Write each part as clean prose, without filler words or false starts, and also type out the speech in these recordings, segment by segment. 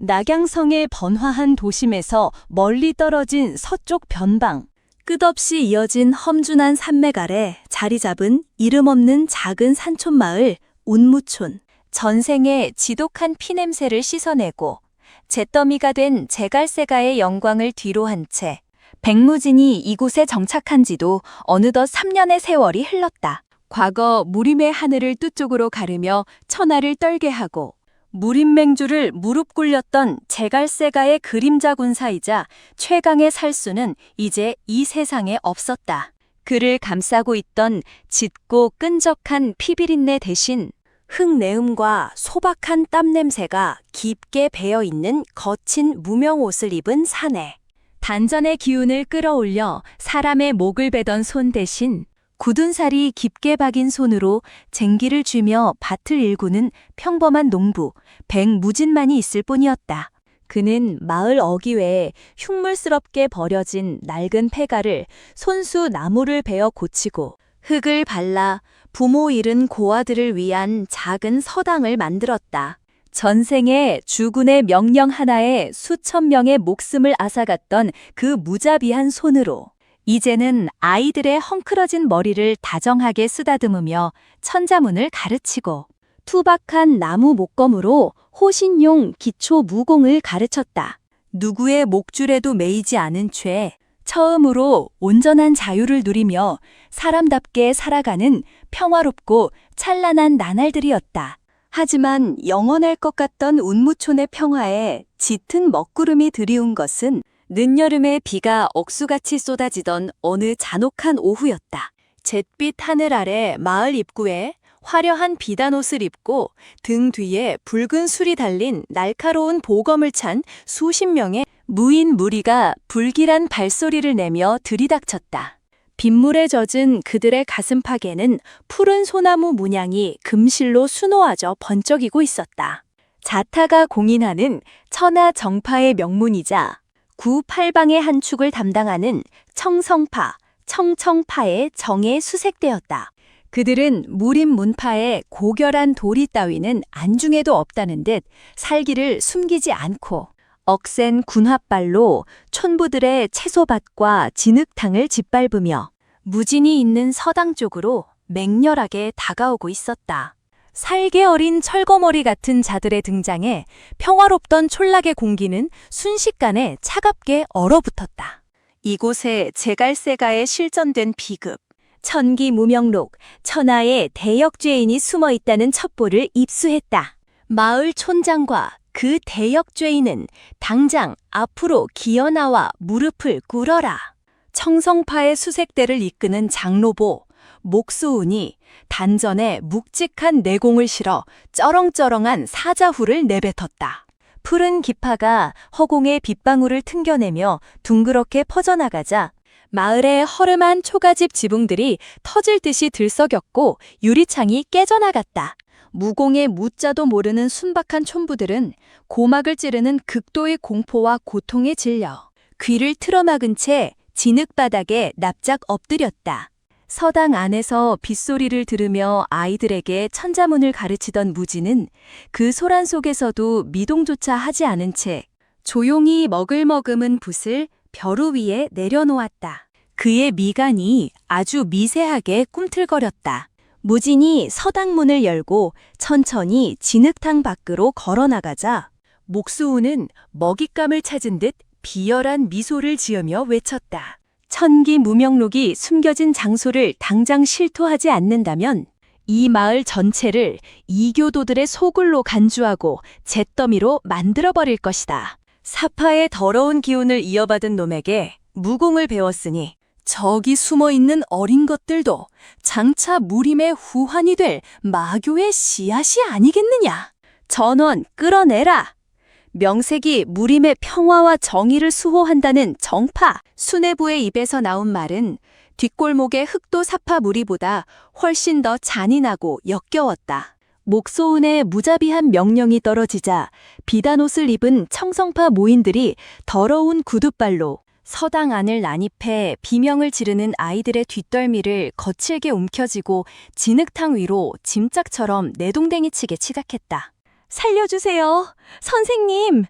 낙양성의 번화한 도심에서 멀리 떨어진 서쪽 변방, 끝없이 이어진 험준한 산맥 아래 자리 잡은 이름 없는 작은 산촌 마을 운무촌. 전생의 지독한 피냄새를 씻어내고 잿더미가 된 제갈세가의 영광을 뒤로 한 채 백무진이 이곳에 정착한 지도 어느덧 3년의 세월이 흘렀다. 과거 무림의 하늘을 뚜쪽으로 가르며 천하를 떨게 하고 무림맹주를 무릎 꿇렸던 제갈세가의 그림자 군사이자 최강의 살수는 이제 이 세상에 없었다. 그를 감싸고 있던 짙고 끈적한 피비린내 대신 흙내음과 소박한 땀냄새가 깊게 배어있는 거친 무명옷을 입은 사내. 단전의 기운을 끌어올려 사람의 목을 베던 손 대신 굳은 살이 깊게 박인 손으로 쟁기를 쥐며 밭을 일구는 평범한 농부 백무진만이 있을 뿐이었다. 그는 마을 어귀외에 흉물스럽게 버려진 낡은 폐가를 손수 나무를 베어 고치고 흙을 발라 부모 잃은 고아들을 위한 작은 서당을 만들었다. 전생에 주군의 명령 하나에 수천 명의 목숨을 앗아갔던 그 무자비한 손으로 이제는 아이들의 헝클어진 머리를 다정하게 쓰다듬으며 천자문을 가르치고 투박한 나무 목검으로 호신용 기초 무공을 가르쳤다. 누구의 목줄에도 매이지 않은 채 처음으로 온전한 자유를 누리며 사람답게 살아가는 평화롭고 찬란한 나날들이었다. 하지만 영원할 것 같던 운무촌의 평화에 짙은 먹구름이 드리운 것은 늦여름에 비가 억수같이 쏟아지던 어느 잔혹한 오후였다. 잿빛 하늘 아래 마을 입구에 화려한 비단옷을 입고 등 뒤에 붉은 술이 달린 날카로운 보검을 찬 수십 명의 무인 무리가 불길한 발소리를 내며 들이닥쳤다. 빗물에 젖은 그들의 가슴팍에는 푸른 소나무 문양이 금실로 수놓아져 번쩍이고 있었다. 자타가 공인하는 천하 정파의 명문이자 구팔방의 한 축을 담당하는 청성파, 청청파의 정에 수색되었다. 그들은 무림 문파의 고결한 도리 따위는 안중에도 없다는 듯 살기를 숨기지 않고 억센 군합발로 촌부들의 채소밭과 진흙탕을 짓밟으며 무진이 있는 서당 쪽으로 맹렬하게 다가오고 있었다. 살게 어린 철거머리 같은 자들의 등장에 평화롭던 촌락의 공기는 순식간에 차갑게 얼어붙었다. 이곳에 제갈세가에 실전된 비급, 천기무명록, 천하의 대역죄인이 숨어 있다는 첩보를 입수했다. 마을 촌장과 그 대역죄인은 당장 앞으로 기어나와 무릎을 꿇어라. 청성파의 수색대를 이끄는 장로보 목수운이 단전에 묵직한 내공을 실어 쩌렁쩌렁한 사자후를 내뱉었다. 푸른 기파가 허공에 빗방울을 튕겨내며 둥그렇게 퍼져나가자 마을의 허름한 초가집 지붕들이 터질 듯이 들썩였고 유리창이 깨져나갔다. 무공의 무자도 모르는 순박한 촌부들은 고막을 찌르는 극도의 공포와 고통에 질려 귀를 틀어막은 채 진흙바닥에 납작 엎드렸다. 서당 안에서 빗소리를 들으며 아이들에게 천자문을 가르치던 무지는 그 소란 속에서도 미동조차 하지 않은 채 조용히 머글머금은 붓을 벼루 위에 내려놓았다. 그의 미간이 아주 미세하게 꿈틀거렸다. 무진이 서당 문을 열고 천천히 진흙탕 밖으로 걸어나가자 목수우는 먹잇감을 찾은 듯 비열한 미소를 지으며 외쳤다. 천기무명록이 숨겨진 장소를 당장 실토하지 않는다면 이 마을 전체를 이교도들의 소굴로 간주하고 잿더미로 만들어버릴 것이다. 사파의 더러운 기운을 이어받은 놈에게 무공을 배웠으니 저기 숨어있는 어린 것들도 장차 무림의 후환이 될 마교의 씨앗이 아니겠느냐. 전원 끌어내라. 명색이 무림의 평화와 정의를 수호한다는 정파. 수뇌부의 입에서 나온 말은 뒷골목의 흑도 사파 무리보다 훨씬 더 잔인하고 역겨웠다. 목소운의 무자비한 명령이 떨어지자 비단옷을 입은 청성파 모인들이 더러운 구둣발로 서당 안을 난입해 비명을 지르는 아이들의 뒷덜미를 거칠게 움켜쥐고 진흙탕 위로 짐짝처럼 내동댕이 치게 치닫했다. 살려주세요. 선생님!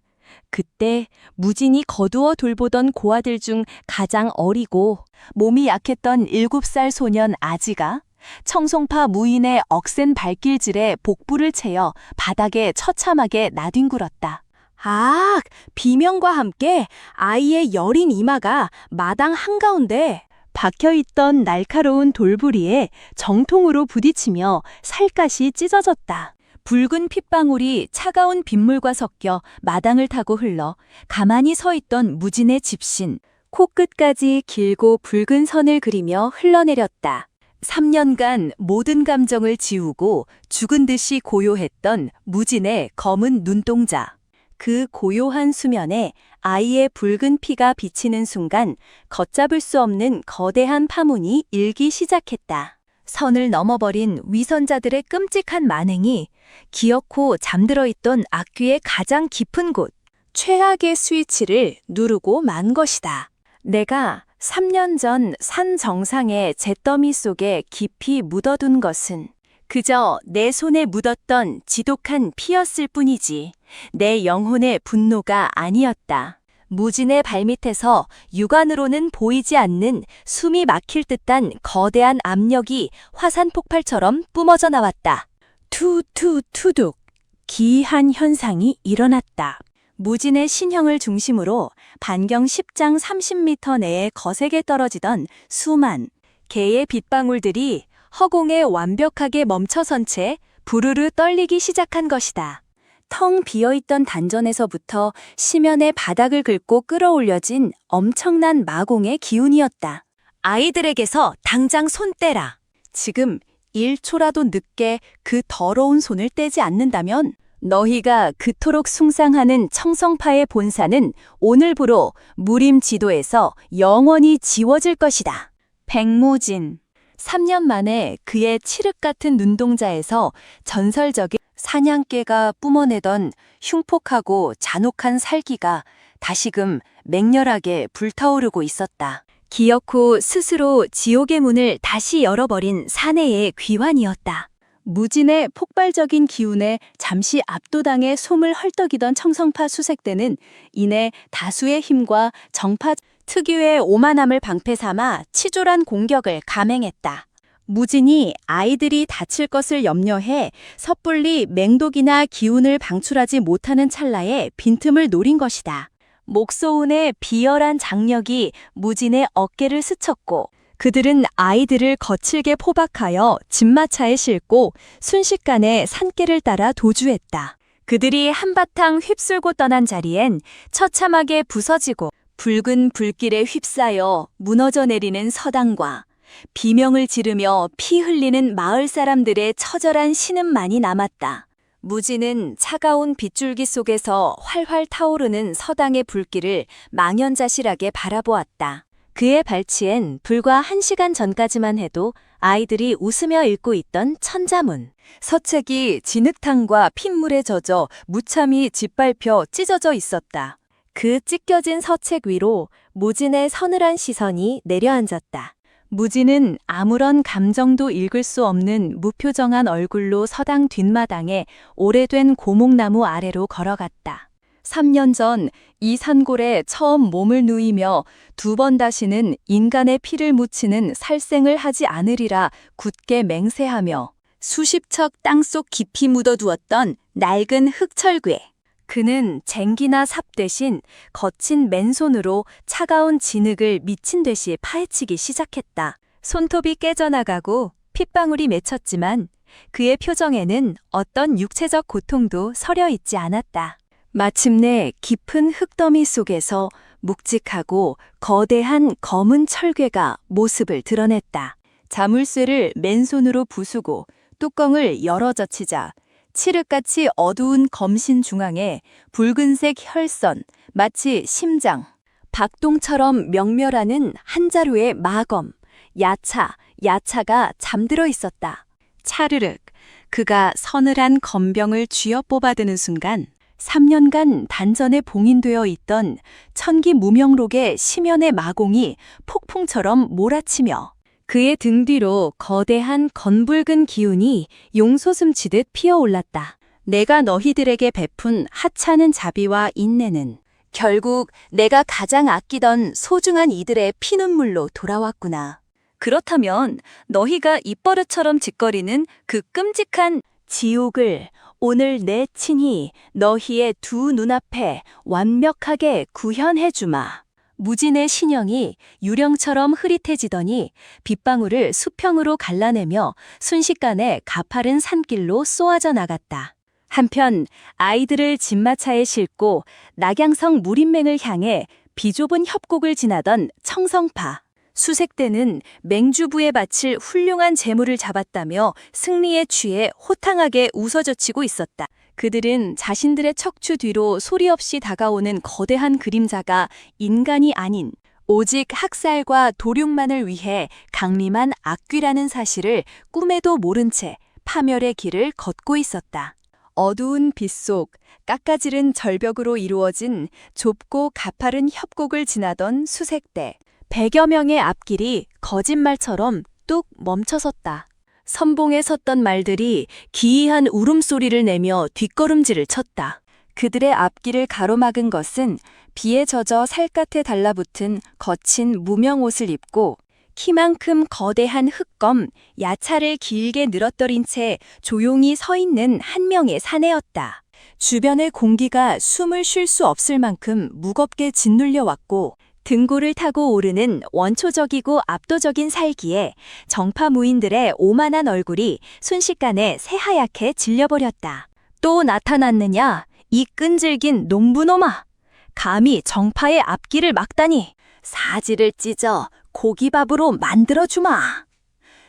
그때 무진이 거두어 돌보던 고아들 중 가장 어리고 몸이 약했던 7살 소년 아지가 청송파 무인의 억센 발길질에 복부를 채여 바닥에 처참하게 나뒹굴었다. 아, 비명과 함께 아이의 여린 이마가 마당 한가운데 박혀있던 날카로운 돌부리에 정통으로 부딪히며 살갗이 찢어졌다. 붉은 핏방울이 차가운 빗물과 섞여 마당을 타고 흘러 가만히 서 있던 무진의 집신, 코끝까지 길고 붉은 선을 그리며 흘러내렸다. 3년간 모든 감정을 지우고 죽은 듯이 고요했던 무진의 검은 눈동자. 그 고요한 수면에 아이의 붉은 피가 비치는 순간 걷잡을 수 없는 거대한 파문이 일기 시작했다. 선을 넘어버린 위선자들의 끔찍한 만행이 기어코 잠들어 있던 악귀의 가장 깊은 곳, 최악의 스위치를 누르고 만 것이다. 내가 3년 전 산 정상의 잿더미 속에 깊이 묻어둔 것은 그저 내 손에 묻었던 지독한 피였을 뿐이지 내 영혼의 분노가 아니었다. 무진의 발밑에서 육안으로는 보이지 않는 숨이 막힐 듯한 거대한 압력이 화산 폭발처럼 뿜어져 나왔다. 투둑 기이한 현상이 일어났다. 무진의 신형을 중심으로 반경 10장 30m 내에 거세게 떨어지던 수만 개의 빗방울들이 허공에 완벽하게 멈춰선 채 부르르 떨리기 시작한 것이다. 텅 비어있던 단전에서부터 심연의 바닥을 긁고 끌어올려진 엄청난 마공의 기운이었다. 아이들에게서 당장 손 떼라. 지금 1초라도 늦게 그 더러운 손을 떼지 않는다면 너희가 그토록 숭상하는 청성파의 본사는 오늘부로 무림 지도에서 영원히 지워질 것이다. 백무진. 3년 만에 그의 칠흑 같은 눈동자에서 전설적인 사냥개가 뿜어내던 흉폭하고 잔혹한 살기가 다시금 맹렬하게 불타오르고 있었다. 기어코 스스로 지옥의 문을 다시 열어버린 사내의 귀환이었다. 무진의 폭발적인 기운에 잠시 압도당해 솜을 헐떡이던 청성파 수색대는 이내 다수의 힘과 정파 특유의 오만함을 방패 삼아 치졸한 공격을 감행했다. 무진이 아이들이 다칠 것을 염려해 섣불리 맹독이나 기운을 방출하지 못하는 찰나에 빈틈을 노린 것이다. 목소운의 비열한 장력이 무진의 어깨를 스쳤고 그들은 아이들을 거칠게 포박하여 집마차에 싣고 순식간에 산길을 따라 도주했다. 그들이 한바탕 휩쓸고 떠난 자리엔 처참하게 부서지고 붉은 불길에 휩싸여 무너져 내리는 서당과 비명을 지르며 피 흘리는 마을 사람들의 처절한 신음만이 남았다. 무진은 차가운 빗줄기 속에서 활활 타오르는 서당의 불길을 망연자실하게 바라보았다. 그의 발치엔 불과 1시간 전까지만 해도 아이들이 웃으며 읽고 있던 천자문. 서책이 진흙탕과 핏물에 젖어 무참히 짓밟혀 찢어져 있었다. 그 찢겨진 서책 위로 무진의 서늘한 시선이 내려앉았다. 무진은 아무런 감정도 읽을 수 없는 무표정한 얼굴로 서당 뒷마당에 오래된 고목나무 아래로 걸어갔다. 3년 전 이 산골에 처음 몸을 누이며 2번 다시는 인간의 피를 묻히는 살생을 하지 않으리라 굳게 맹세하며 수십 척 땅속 깊이 묻어두었던 낡은 흑철괴. 그는 쟁기나 삽 대신 거친 맨손으로 차가운 진흙을 미친 듯이 파헤치기 시작했다. 손톱이 깨져나가고 핏방울이 맺혔지만 그의 표정에는 어떤 육체적 고통도 서려 있지 않았다. 마침내 깊은 흙더미 속에서 묵직하고 거대한 검은 철괴가 모습을 드러냈다. 자물쇠를 맨손으로 부수고 뚜껑을 열어젖히자 칠흑같이 어두운 검신 중앙에 붉은색 혈선, 마치 심장, 박동처럼 명멸하는 한 자루의 마검, 야차가 잠들어 있었다. 차르륵, 그가 서늘한 검병을 쥐어 뽑아드는 순간 3년간 단전에 봉인되어 있던 천기 무명록의 심연의 마공이 폭풍처럼 몰아치며 그의 등 뒤로 거대한 건붉은 기운이 용솟음치듯 피어올랐다. 내가 너희들에게 베푼 하찮은 자비와 인내는 결국 내가 가장 아끼던 소중한 이들의 피눈물로 돌아왔구나. 그렇다면 너희가 입버릇처럼 짓거리는 그 끔찍한 지옥을 오늘 내 친히 너희의 두 눈앞에 완벽하게 구현해주마. 무진의 신형이 유령처럼 흐릿해지더니 빗방울을 수평으로 갈라내며 순식간에 가파른 산길로 쏘아져 나갔다. 한편 아이들을 진마차에 싣고 낙양성 무림맹을 향해 비좁은 협곡을 지나던 청성파. 수색대는 맹주부에 바칠 훌륭한 재물을 잡았다며 승리에 취해 호탕하게 웃어젖히고 있었다. 그들은 자신들의 척추 뒤로 소리 없이 다가오는 거대한 그림자가 인간이 아닌 오직 학살과 도륙만을 위해 강림한 악귀라는 사실을 꿈에도 모른 채 파멸의 길을 걷고 있었다. 어두운 빛 속 깎아지른 절벽으로 이루어진 좁고 가파른 협곡을 지나던 수색대. 100여 명의 앞길이 거짓말처럼 뚝 멈춰섰다. 선봉에 섰던 말들이 기이한 울음소리를 내며 뒷걸음질을 쳤다. 그들의 앞길을 가로막은 것은 비에 젖어 살갗에 달라붙은 거친 무명 옷을 입고 키만큼 거대한 흑검, 야차를 길게 늘어뜨린 채 조용히 서 있는 한 명의 사내였다. 주변의 공기가 숨을 쉴 수 없을 만큼 무겁게 짓눌려 왔고 등골을 타고 오르는 원초적이고 압도적인 살기에 정파 무인들의 오만한 얼굴이 순식간에 새하얗게 질려버렸다. 또 나타났느냐, 이 끈질긴 농부놈아. 감히 정파의 앞길을 막다니. 사지를 찢어 고기밥으로 만들어주마.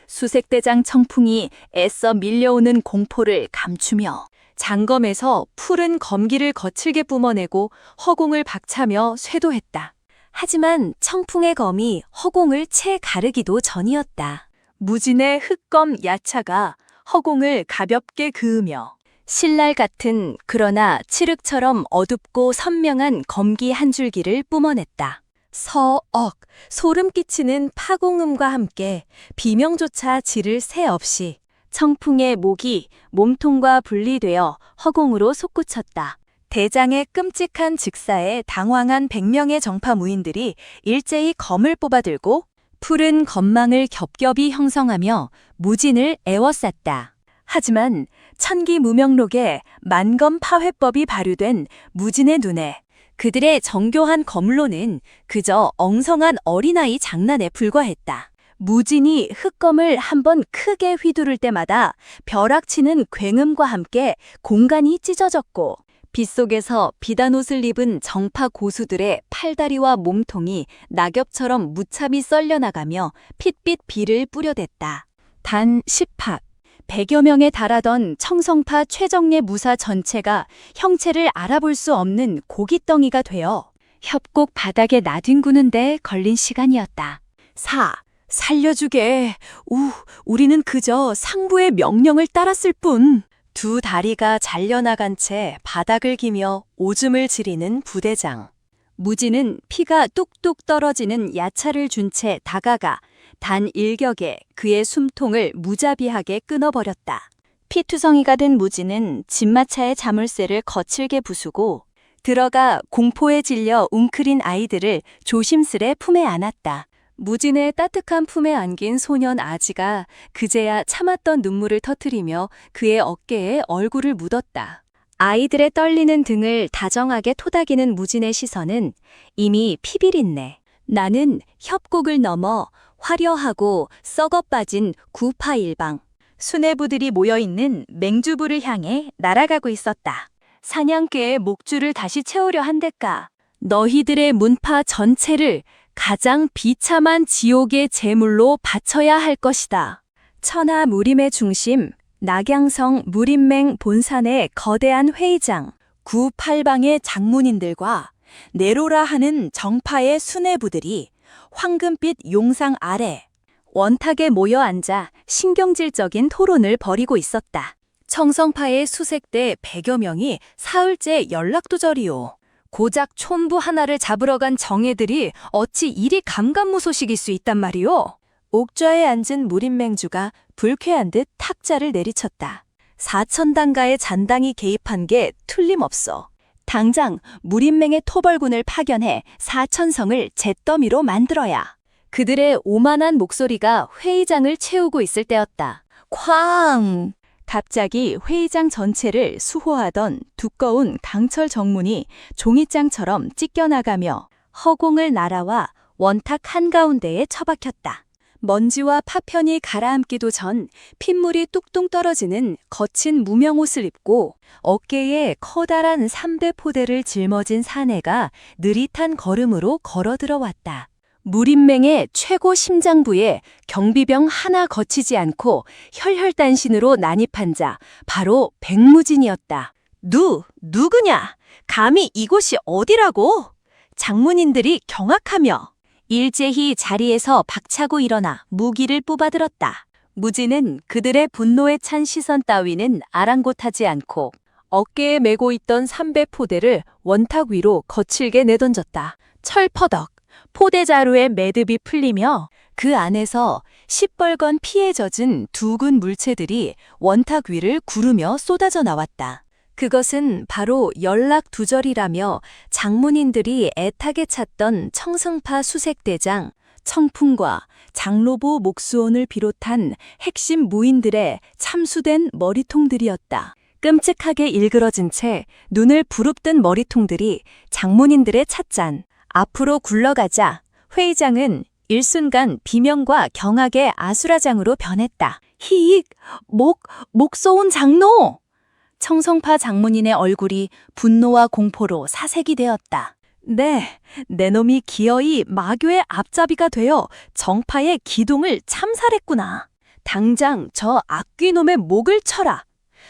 수색대장 청풍이 애써 밀려오는 공포를 감추며 장검에서 푸른 검기를 거칠게 뿜어내고 허공을 박차며 쇄도했다. 하지만 청풍의 검이 허공을 채 가르기도 전이었다. 무진의 흑검 야차가 허공을 가볍게 그으며 신랄 같은 그러나 칠흑처럼 어둡고 선명한 검기 한 줄기를 뿜어냈다. 서억, 소름 끼치는 파공음과 함께 비명조차 지를 새 없이 청풍의 목이 몸통과 분리되어 허공으로 솟구쳤다. 대장의 끔찍한 직사에 당황한 100명의 정파 무인들이 일제히 검을 뽑아들고 푸른 검망을 겹겹이 형성하며 무진을 애워쌌다. 하지만 천기무명록에 만검 파회법이 발효된 무진의 눈에 그들의 정교한 검로는 그저 엉성한 어린아이 장난에 불과했다. 무진이 흑검을 한번 크게 휘두를 때마다 벼락치는 굉음과 함께 공간이 찢어졌고 빗속에서 비단옷을 입은 정파 고수들의 팔다리와 몸통이 낙엽처럼 무참히 썰려나가며 핏빛 비를 뿌려댔다. 단 10팍, 100여 명에 달하던 청성파 최정예 무사 전체가 형체를 알아볼 수 없는 고깃덩이가 되어 협곡 바닥에 나뒹구는데 걸린 시간이었다. 살려주게. 우리는 그저 상부의 명령을 따랐을 뿐. 두 다리가 잘려나간 채 바닥을 기며 오줌을 지리는 부대장. 무진은 피가 뚝뚝 떨어지는 야차를 준 채 다가가 단 일격에 그의 숨통을 무자비하게 끊어버렸다. 피투성이가 된 무진은 진마차의 자물쇠를 거칠게 부수고 들어가 공포에 질려 웅크린 아이들을 조심스레 품에 안았다. 무진의 따뜻한 품에 안긴 소년 아지가 그제야 참았던 눈물을 터뜨리며 그의 어깨에 얼굴을 묻었다. 아이들의 떨리는 등을 다정하게 토닥이는 무진의 시선은 이미 피비린내. 나는 협곡을 넘어 화려하고 썩어빠진 구파일방, 수뇌부들이 모여있는 맹주부를 향해 날아가고 있었다. 사냥개의 목줄을 다시 채우려 한댔까. 너희들의 문파 전체를 가장 비참한 지옥의 제물로 바쳐야 할 것이다. 천하 무림의 중심, 낙양성 무림맹 본산의 거대한 회의장, 구팔방의 장문인들과 네로라 하는 정파의 수뇌부들이 황금빛 용상 아래 원탁에 모여 앉아 신경질적인 토론을 벌이고 있었다. 청성파의 수색대 100여 명이 사흘째 연락두절이오. 고작 촌부 하나를 잡으러 간 정예들이 어찌 이리 감감무소식일 수 있단 말이오. 옥좌에 앉은 무림맹주가 불쾌한 듯 탁자를 내리쳤다. 사천당가의 잔당이 개입한 게 틀림없어. 당장 무림맹의 토벌군을 파견해 사천성을 잿더미로 만들어야. 그들의 오만한 목소리가 회의장을 채우고 있을 때였다. 쾅! 갑자기 회의장 전체를 수호하던 두꺼운 강철 정문이 종이장처럼 찢겨나가며 허공을 날아와 원탁 한가운데에 처박혔다. 먼지와 파편이 가라앉기도 전 핏물이 뚝뚝 떨어지는 거친 무명옷을 입고 어깨에 커다란 3대 포대를 짊어진 사내가 느릿한 걸음으로 걸어 들어왔다. 무림맹의 최고 심장부에 경비병 하나 거치지 않고 혈혈단신으로 난입한 자, 바로 백무진이었다. 누구냐? 감히 이곳이 어디라고? 장문인들이 경악하며 일제히 자리에서 박차고 일어나 무기를 뽑아들었다. 무진은 그들의 분노에 찬 시선 따위는 아랑곳하지 않고 어깨에 메고 있던 3배 포대를 원탁 위로 거칠게 내던졌다. 철퍼덕, 포대 자루의 매듭이 풀리며 그 안에서 시뻘건 피에 젖은 두근 물체들이 원탁 위를 구르며 쏟아져 나왔다. 그것은 바로 연락두절이라며 장문인들이 애타게 찾던 청승파 수색대장, 청풍과 장로보 목수원을 비롯한 핵심 무인들의 참수된 머리통들이었다. 끔찍하게 일그러진 채 눈을 부릅뜬 머리통들이 장문인들의 찻잔 앞으로 굴러가자 회의장은 일순간 비명과 경악의 아수라장으로 변했다. 히익! 목소온 장로! 청성파 장문인의 얼굴이 분노와 공포로 사색이 되었다. 네, 내 놈이 기어이 마교의 앞잡이가 되어 정파의 기동을 참살했구나. 당장 저 악귀놈의 목을 쳐라.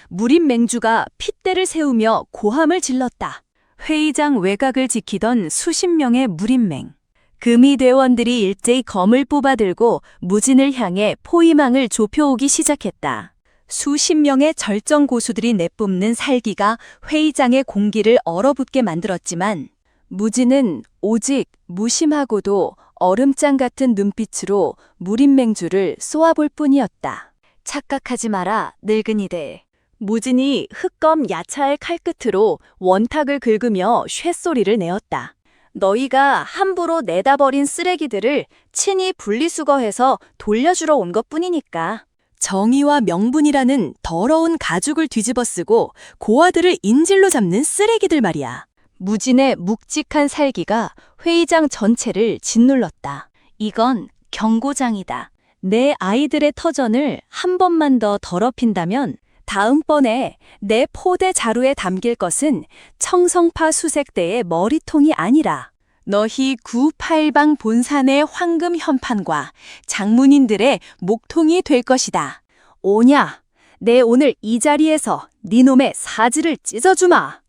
무림맹주가 핏대를 세우며 고함을 질렀다. 회의장 외곽을 지키던 수십 명의 무림맹. 금이대원들이 일제히 검을 뽑아들고 무진을 향해 포위망을 좁혀오기 시작했다. 수십 명의 절정 고수들이 내뿜는 살기가 회의장의 공기를 얼어붙게 만들었지만 무진은 오직 무심하고도 얼음장 같은 눈빛으로 무림맹주를 쏘아볼 뿐이었다. 착각하지 마라, 늙은이들. 무진이 흑검 야차의 칼끝으로 원탁을 긁으며 쇳소리를 내었다. 너희가 함부로 내다버린 쓰레기들을 친히 분리수거해서 돌려주러 온 것뿐이니까. 정의와 명분이라는 더러운 가죽을 뒤집어쓰고 고아들을 인질로 잡는 쓰레기들 말이야. 무진의 묵직한 살기가 회의장 전체를 짓눌렀다. 이건 경고장이다. 내 아이들의 터전을 한 번만 더 더럽힌다면 다음번에 내 포대 자루에 담길 것은 청성파 수색대의 머리통이 아니라 너희 구팔방 본산의 황금 현판과 장문인들의 목통이 될 것이다. 오냐, 내 오늘 이 자리에서 네 놈의 사지를 찢어주마.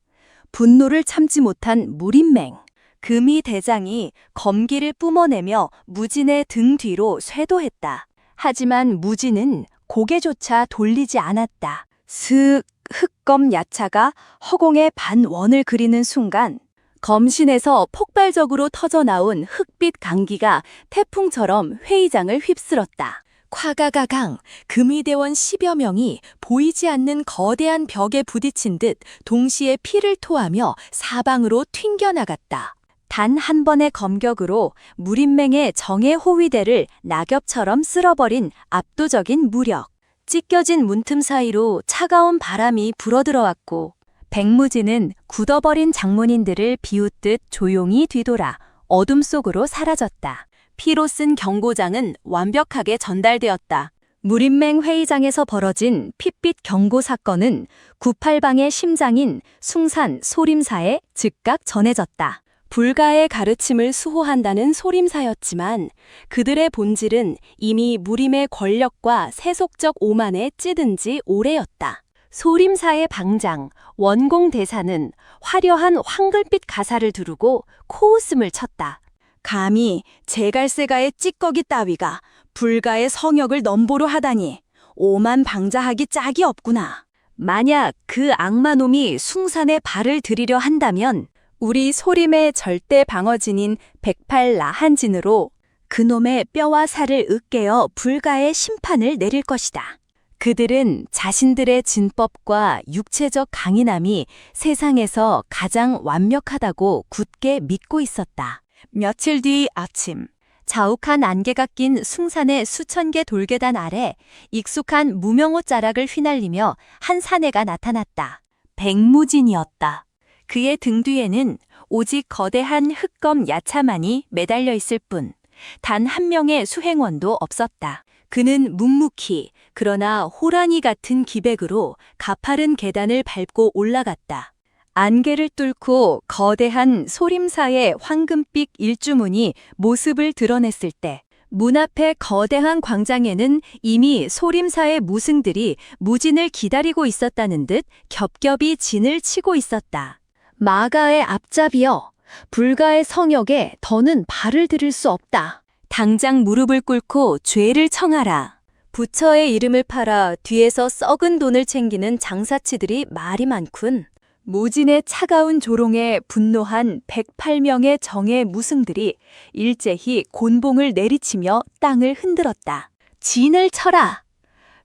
분노를 참지 못한 무림맹. 금이 대장이 검기를 뿜어내며 무진의 등 뒤로 쇄도했다. 하지만 무진은 고개조차 돌리지 않았다. 슥 흑검 야차가 허공에 반원을 그리는 순간 검신에서 폭발적으로 터져나온 흑빛 강기가 태풍처럼 회의장을 휩쓸었다. 콰가가강, 금이대원 10여 명이 보이지 않는 거대한 벽에 부딪힌 듯 동시에 피를 토하며 사방으로 튕겨나갔다. 단 한 번의 검격으로 무림맹의 정예 호위대를 낙엽처럼 쓸어버린 압도적인 무력. 찢겨진 문틈 사이로 차가운 바람이 불어들어왔고 백무진은 굳어버린 장문인들을 비웃듯 조용히 뒤돌아 어둠 속으로 사라졌다. 피로 쓴 경고장은 완벽하게 전달되었다. 무림맹 회의장에서 벌어진 핏빛 경고 사건은 구팔방의 심장인 숭산 소림사에 즉각 전해졌다. 불가의 가르침을 수호한다는 소림사였지만 그들의 본질은 이미 무림의 권력과 세속적 오만에 찌든 지 오래였다. 소림사의 방장, 원공대사는 화려한 황글빛 가사를 두르고 코웃음을 쳤다. 감히 제갈세가의 찌꺼기 따위가 불가의 성역을 넘보로 하다니 오만 방자하기 짝이 없구나. 만약 그 악마놈이 숭산에 발을 들이려 한다면 우리 소림의 절대 방어진인 108라한진으로 그놈의 뼈와 살을 으깨어 불가의 심판을 내릴 것이다. 그들은 자신들의 진법과 육체적 강인함이 세상에서 가장 완벽하다고 굳게 믿고 있었다. 며칠 뒤 아침, 자욱한 안개가 낀 숭산의 수천 개 돌계단 아래 익숙한 무명호 자락을 휘날리며 한 사내가 나타났다. 백무진이었다. 그의 등 뒤에는 오직 거대한 흑검 야차만이 매달려 있을 뿐, 단 한 명의 수행원도 없었다. 그는 묵묵히 그러나 호랑이 같은 기백으로 가파른 계단을 밟고 올라갔다. 안개를 뚫고 거대한 소림사의 황금빛 일주문이 모습을 드러냈을 때 문 앞의 거대한 광장에는 이미 소림사의 무승들이 무진을 기다리고 있었다는 듯 겹겹이 진을 치고 있었다. 마가의 앞잡이여, 불가의 성역에 더는 발을 들일 수 없다. 당장 무릎을 꿇고 죄를 청하라. 부처의 이름을 팔아 뒤에서 썩은 돈을 챙기는 장사치들이 말이 많군. 무진의 차가운 조롱에 분노한 108명의 정의 무승들이 일제히 곤봉을 내리치며 땅을 흔들었다. 진을 쳐라!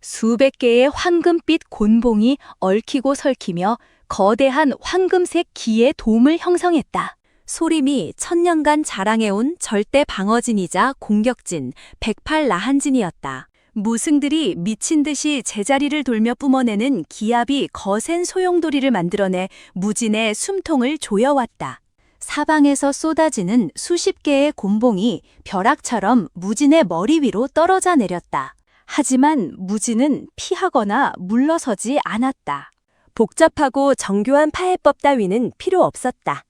수백 개의 황금빛 곤봉이 얽히고 설키며 거대한 황금색 기의 돔을 형성했다. 소림이 천년간 자랑해온 절대 방어진이자 공격진 108라한진이었다. 무승들이 미친 듯이 제자리를 돌며 뿜어내는 기압이 거센 소용돌이를 만들어내 무진의 숨통을 조여왔다. 사방에서 쏟아지는 수십 개의 곤봉이 벼락처럼 무진의 머리 위로 떨어져 내렸다. 하지만 무진은 피하거나 물러서지 않았다. 복잡하고 정교한 파해법 따위는 필요 없었다.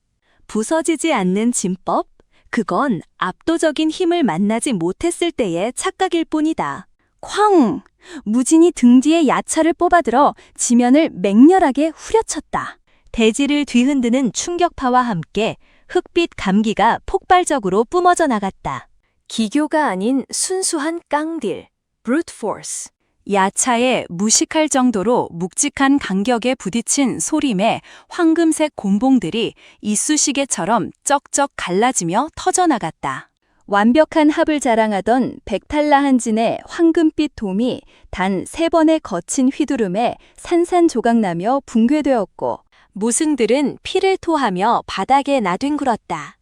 부서지지 않는 진법? 그건 압도적인 힘을 만나지 못했을 때의 착각일 뿐이다. 쾅! 무진이 등 뒤에 야차를 뽑아들어 지면을 맹렬하게 후려쳤다. 대지를 뒤흔드는 충격파와 함께 흑빛 감기가 폭발적으로 뿜어져 나갔다. 기교가 아닌 순수한 깡딜, brute force. 야차에 무식할 정도로 묵직한 간격에 부딪힌 소림의 황금색 곤봉들이 이쑤시개처럼 쩍쩍 갈라지며 터져나갔다. 완벽한 합을 자랑하던 백탈라한진의 황금빛 돔이 단 3번의 거친 휘두름에 산산조각나며 붕괴되었고, 무승들은 피를 토하며 바닥에 나뒹굴었다.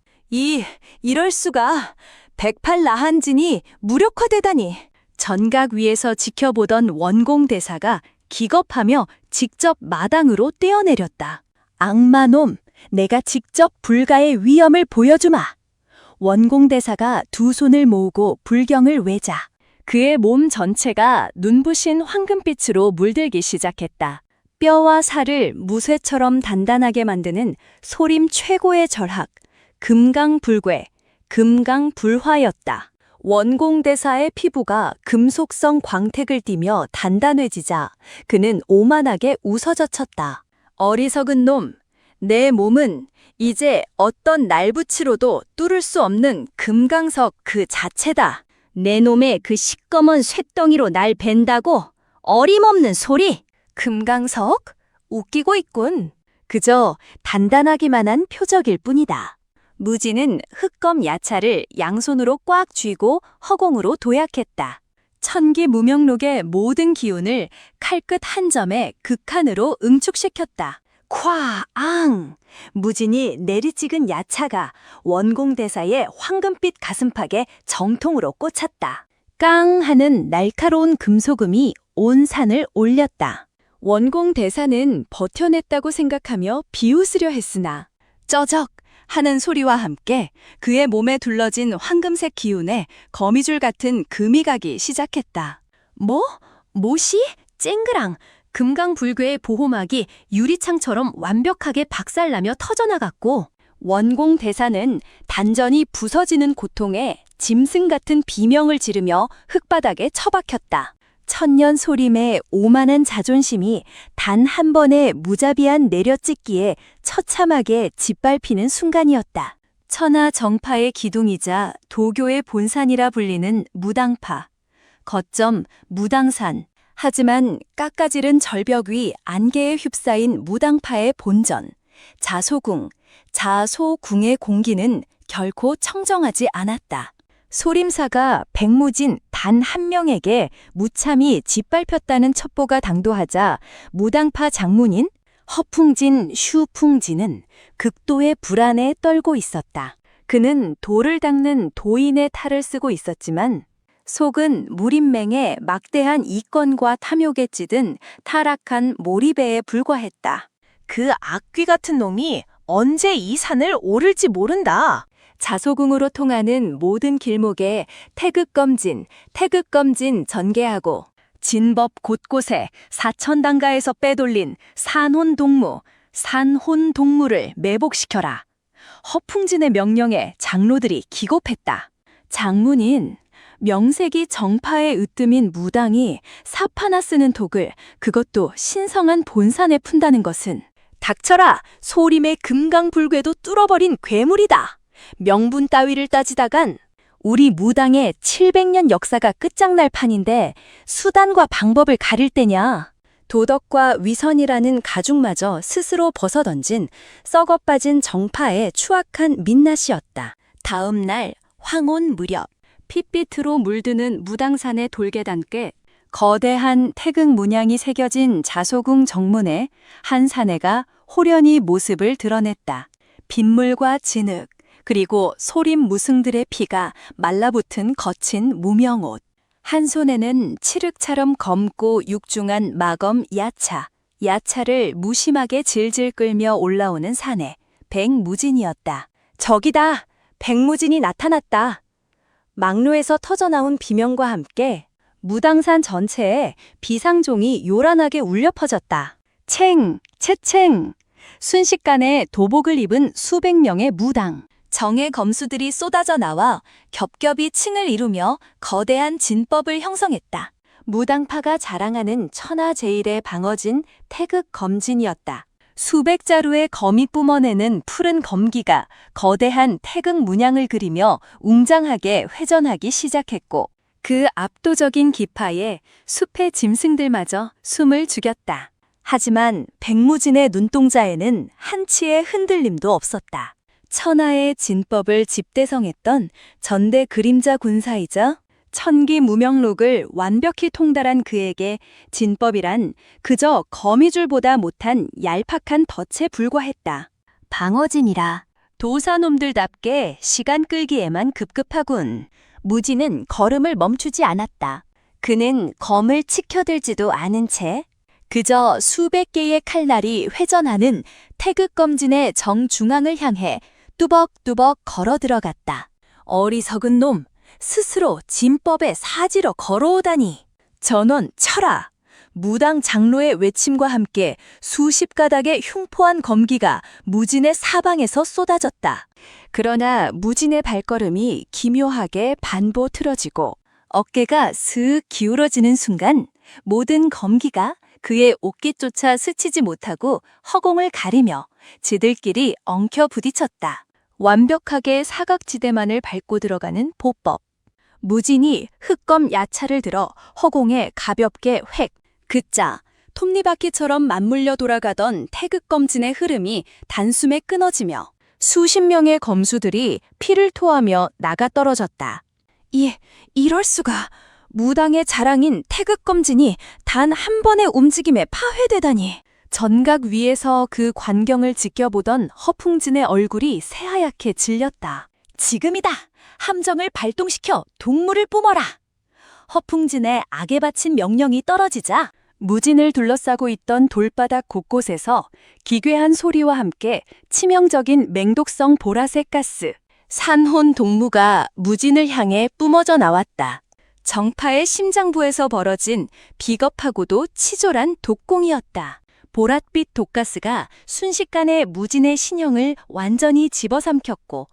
이럴 수가! 108라한진이 무력화되다니! 전각 위에서 지켜보던 원공대사가 기겁하며 직접 마당으로 뛰어내렸다. 악마놈, 내가 직접 불가의 위엄을 보여주마! 원공대사가 두 손을 모으고 불경을 외자. 그의 몸 전체가 눈부신 황금빛으로 물들기 시작했다. 뼈와 살을 무쇠처럼 단단하게 만드는 소림 최고의 절학, 금강불괴, 금강불화였다. 원공대사의 피부가 금속성 광택을 띠며 단단해지자 그는 오만하게 웃어젖혔다. 어리석은 놈, 내 몸은 이제 어떤 날붙이로도 뚫을 수 없는 금강석 그 자체다. 내 놈의 그 시꺼먼 쇳덩이로 날 벤다고? 어림없는 소리! 금강석? 웃기고 있군. 그저 단단하기만 한 표적일 뿐이다. 무진은 흑검 야차를 양손으로 꽉 쥐고 허공으로 도약했다. 천기무명록의 모든 기운을 칼끝 한 점에 극한으로 응축시켰다. 쾅! 무진이 내리찍은 야차가 원공대사의 황금빛 가슴팍에 정통으로 꽂혔다. 깡 하는 날카로운 금소금이 온 산을 올렸다. 원공대사는 버텨냈다고 생각하며 비웃으려 했으나 쩌적 하는 소리와 함께 그의 몸에 둘러진 황금색 기운에 거미줄 같은 금이 가기 시작했다. 뭐시? 쨍그랑! 금강불괴의 보호막이 유리창처럼 완벽하게 박살나며 터져나갔고, 원공대사는 단전이 부서지는 고통에 짐승 같은 비명을 지르며 흙바닥에 처박혔다. 천년 소림의 오만한 자존심이 단 한 번의 무자비한 내려찍기에 처참하게 짓밟히는 순간이었다. 천하정파의 기둥이자 도교의 본산이라 불리는 무당파, 거점 무당산. 하지만 깎아지른 절벽 위 안개에 휩싸인 무당파의 본전, 자소궁의 공기는 결코 청정하지 않았다. 소림사가 백무진 단 한 명에게 무참히 짓밟혔다는 첩보가 당도하자 무당파 장문인 허풍진 슈풍진은 극도의 불안에 떨고 있었다. 그는 돌을 닦는 도인의 탈을 쓰고 있었지만 속은 무림맹에 막대한 이권과 탐욕에 찌든 타락한 몰입에 불과했다. 그 악귀 같은 놈이 언제 이 산을 오를지 모른다. 자소궁으로 통하는 모든 길목에 태극검진 전개하고 진법 곳곳에 사천당가에서 빼돌린 산혼동무를 매복시켜라. 허풍진의 명령에 장로들이 기겁했다. 장문인 명색이 정파에 으뜸인 무당이 삽 하나 쓰는 독을 그것도 신성한 본산에 푼다는 것은 닥쳐라! 소림의 금강불궤도 뚫어버린 괴물이다. 명분 따위를 따지다간 우리 무당의 700년 역사가 끝장날 판인데 수단과 방법을 가릴 때냐. 도덕과 위선이라는 가죽마저 스스로 벗어던진 썩어빠진 정파의 추악한 민낯이었다. 다음 날 황혼 무렵 핏빛으로 물드는 무당산의 돌계단께 거대한 태극 문양이 새겨진 자소궁 정문에 한 사내가 호련히 모습을 드러냈다. 빗물과 진흙 그리고 소림 무승들의 피가 말라붙은 거친 무명옷. 한 손에는 칠흑처럼 검고 육중한 마검 야차를 무심하게 질질 끌며 올라오는 사내, 백무진이었다. 저기다! 백무진이 나타났다. 막로에서 터져나온 비명과 함께 무당산 전체에 비상종이 요란하게 울려 퍼졌다. 채챙! 순식간에 도복을 입은 수백 명의 무당. 정의 검수들이 쏟아져 나와 겹겹이 층을 이루며 거대한 진법을 형성했다. 무당파가 자랑하는 천하제일의 방어진 태극검진이었다. 수백 자루의 검이 뿜어내는 푸른 검기가 거대한 태극 문양을 그리며 웅장하게 회전하기 시작했고 그 압도적인 기파에 숲의 짐승들마저 숨을 죽였다. 하지만 백무진의 눈동자에는 한치의 흔들림도 없었다. 천하의 진법을 집대성했던 전대 그림자 군사이자 천기 무명록을 완벽히 통달한 그에게 진법이란 그저 거미줄보다 못한 얄팍한 덫에 불과했다. 방어진이라 도사놈들답게 시간 끌기에만 급급하군. 무진은 걸음을 멈추지 않았다. 그는 검을 치켜들지도 않은 채 그저 수백 개의 칼날이 회전하는 태극검진의 정중앙을 향해 뚜벅뚜벅 걸어 들어갔다. 어리석은 놈, 스스로 진법에 사지로 걸어오다니. 전원 쳐라! 무당 장로의 외침과 함께 수십 가닥의 흉포한 검기가 무진의 사방에서 쏟아졌다. 그러나 무진의 발걸음이 기묘하게 반보 틀어지고 어깨가 슥 기울어지는 순간 모든 검기가 그의 옷깃조차 스치지 못하고 허공을 가리며 지들끼리 엉켜 부딪혔다. 완벽하게 사각지대만을 밟고 들어가는 보법. 무진이 흑검 야차를 들어 허공에 가볍게 획, 그자, 톱니바퀴처럼 맞물려 돌아가던 태극검진의 흐름이 단숨에 끊어지며 수십 명의 검수들이 피를 토하며 나가떨어졌다. 이럴 수가. 무당의 자랑인 태극검진이 단 한 번의 움직임에 파회되다니. 전각 위에서 그 광경을 지켜보던 허풍진의 얼굴이 새하얗게 질렸다. 지금이다! 함정을 발동시켜 동물을 뿜어라! 허풍진의 악에 바친 명령이 떨어지자 무진을 둘러싸고 있던 돌바닥 곳곳에서 기괴한 소리와 함께 치명적인 맹독성 보라색 가스, 산혼 동무가 무진을 향해 뿜어져 나왔다. 정파의 심장부에서 벌어진 비겁하고도 치졸한 독공이었다. 보랏빛 독가스가 순식간에 무진의 신형을 완전히 집어삼켰고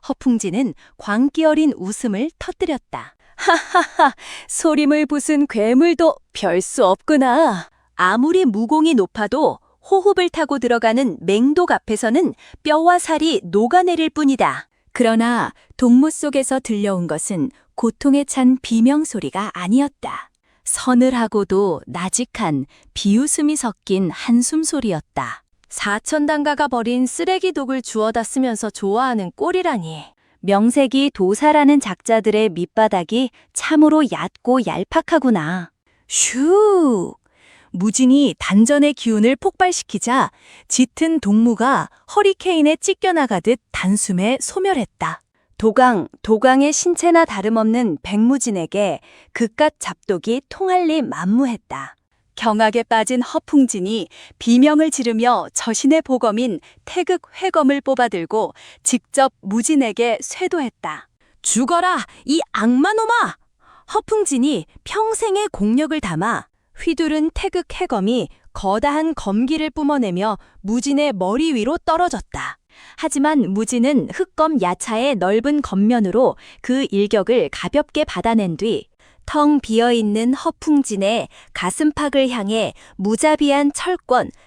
허풍진은 광기 어린 웃음을 터뜨렸다. 하하하, 소림을 부순 괴물도 별 수 없구나. 아무리 무공이 높아도 호흡을 타고 들어가는 맹독 앞에서는 뼈와 살이 녹아내릴 뿐이다. 그러나 동무 속에서 들려온 것은 고통에 찬 비명소리가 아니었다. 서늘하고도 나직한 비웃음이 섞인 한숨소리였다. 사천당가가 버린 쓰레기 독을 주워다 쓰면서 좋아하는 꼴이라니. 명색이 도사라는 작자들의 밑바닥이 참으로 얕고 얄팍하구나. 슈! 무진이 단전의 기운을 폭발시키자 짙은 동무가 허리케인에 찢겨나가듯 단숨에 소멸했다. 도강의 신체나 다름없는 백무진에게 그깟 잡독이 통할리 만무했다. 경악에 빠진 허풍진이 비명을 지르며 저신의 보검인 태극 회검을 뽑아들고 직접 무진에게 쇄도했다. 죽어라, 이 악마놈아! 허풍진이 평생의 공력을 담아 휘두른 태극 회검이 거다한 검기를 뿜어내며 무진의 머리 위로 떨어졌다. 하지만 무진은 흑검 야차의 넓은 겉면으로 그 일격을 가볍게 받아낸 뒤 텅 비어있는 허풍진의 가슴팍을 향해 무자비한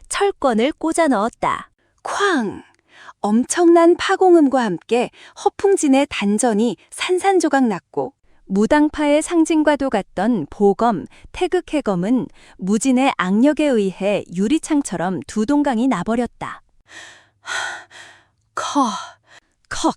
철권을 꽂아 넣었다. 쾅! 엄청난 파공음과 함께 허풍진의 단전이 산산조각 났고 무당파의 상징과도 같던 보검, 태극해검은 무진의 악력에 의해 유리창처럼 두 동강이 나버렸다. 컥!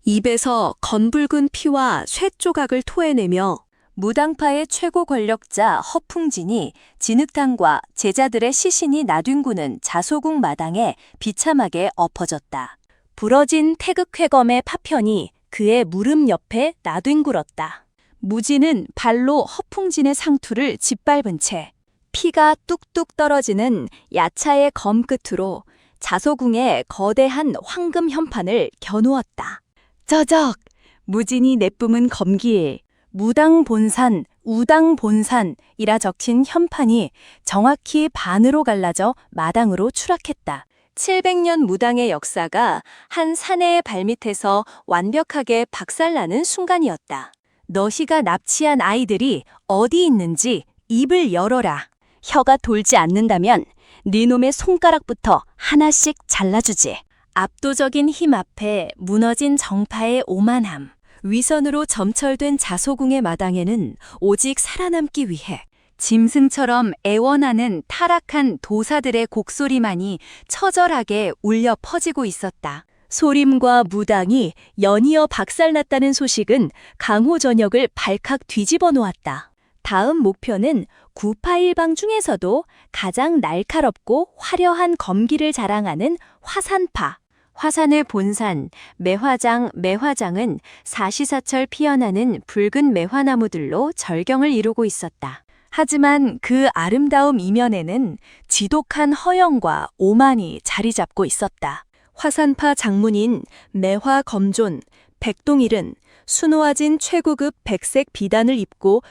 입에서 건붉은 피와 쇠조각을 토해내며 무당파의 최고 권력자 허풍진이 진흙탕과 제자들의 시신이 나뒹구는 자소궁 마당에 비참하게 엎어졌다. 부러진 태극회검의 파편이 그의 무릎 옆에 나뒹굴었다. 무진은 발로 허풍진의 상투를 짓밟은 채 피가 뚝뚝 떨어지는 야차의 검 끝으로 자소궁에 거대한 황금 현판을 겨누었다. 저적! 무진이 내뿜은 검기에 무당본산, 우당본산이라 적힌 현판이 정확히 반으로 갈라져 마당으로 추락했다. 700년 무당의 역사가 한 사내의 발밑에서 완벽하게 박살나는 순간이었다. 너희가 납치한 아이들이 어디 있는지 입을 열어라. 혀가 돌지 않는다면 네 놈의 손가락부터 하나씩 잘라주지. 압도적인 힘 앞에 무너진 정파의 오만함. 위선으로 점철된 자소궁의 마당에는 오직 살아남기 위해 짐승처럼 애원하는 타락한 도사들의 곡소리만이 처절하게 울려 퍼지고 있었다. 소림과 무당이 연이어 박살났다는 소식은 강호전역을 발칵 뒤집어 놓았다. 다음 목표는 구파일방 중에서도 가장 날카롭고 화려한 검기를 자랑하는 화산파. 화산의 본산, 매화장은 사시사철 피어나는 붉은 매화나무들로 절경을 이루고 있었다. 하지만 그 아름다움 이면에는 지독한 허영과 오만이 자리 잡고 있었다. 화산파 장문인 매화검존, 백동일은 수놓아진 최고급 백색 비단을 입고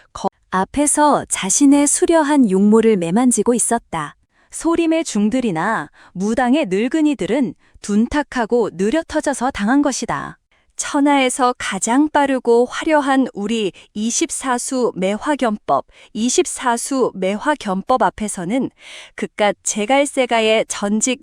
앞에서 자신의 수려한 용모를 매만지고 있었다. 소림의 중들이나 무당의 늙은이들은 둔탁하고 느려터져서 당한 것이다. 천하에서 가장 빠르고 화려한 우리 24수 매화견법 앞에서는 그깟 제갈세가의 전직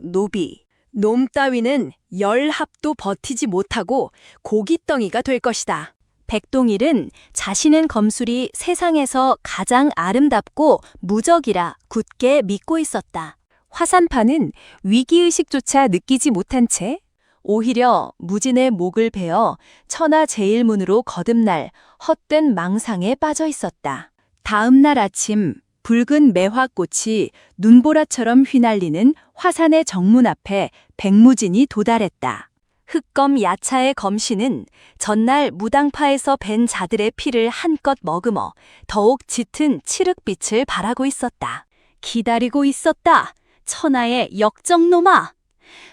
놈 따위는 열합도 버티지 못하고 고깃덩이가 될 것이다. 백동일은 자신은 검술이 세상에서 가장 아름답고 무적이라 굳게 믿고 있었다. 화산파는 위기의식조차 느끼지 못한 채 오히려 무진의 목을 베어 천하제일문으로 거듭날 헛된 망상에 빠져 있었다. 다음 날 아침 붉은 매화꽃이 눈보라처럼 휘날리는 화산의 정문 앞에 백무진이 도달했다. 흑검 야차의 검신은 전날 무당파에서 벤 자들의 피를 한껏 머금어 더욱 짙은 칠흑빛을 발하고 있었다. 기다리고 있었다. 천하의 역정놈아!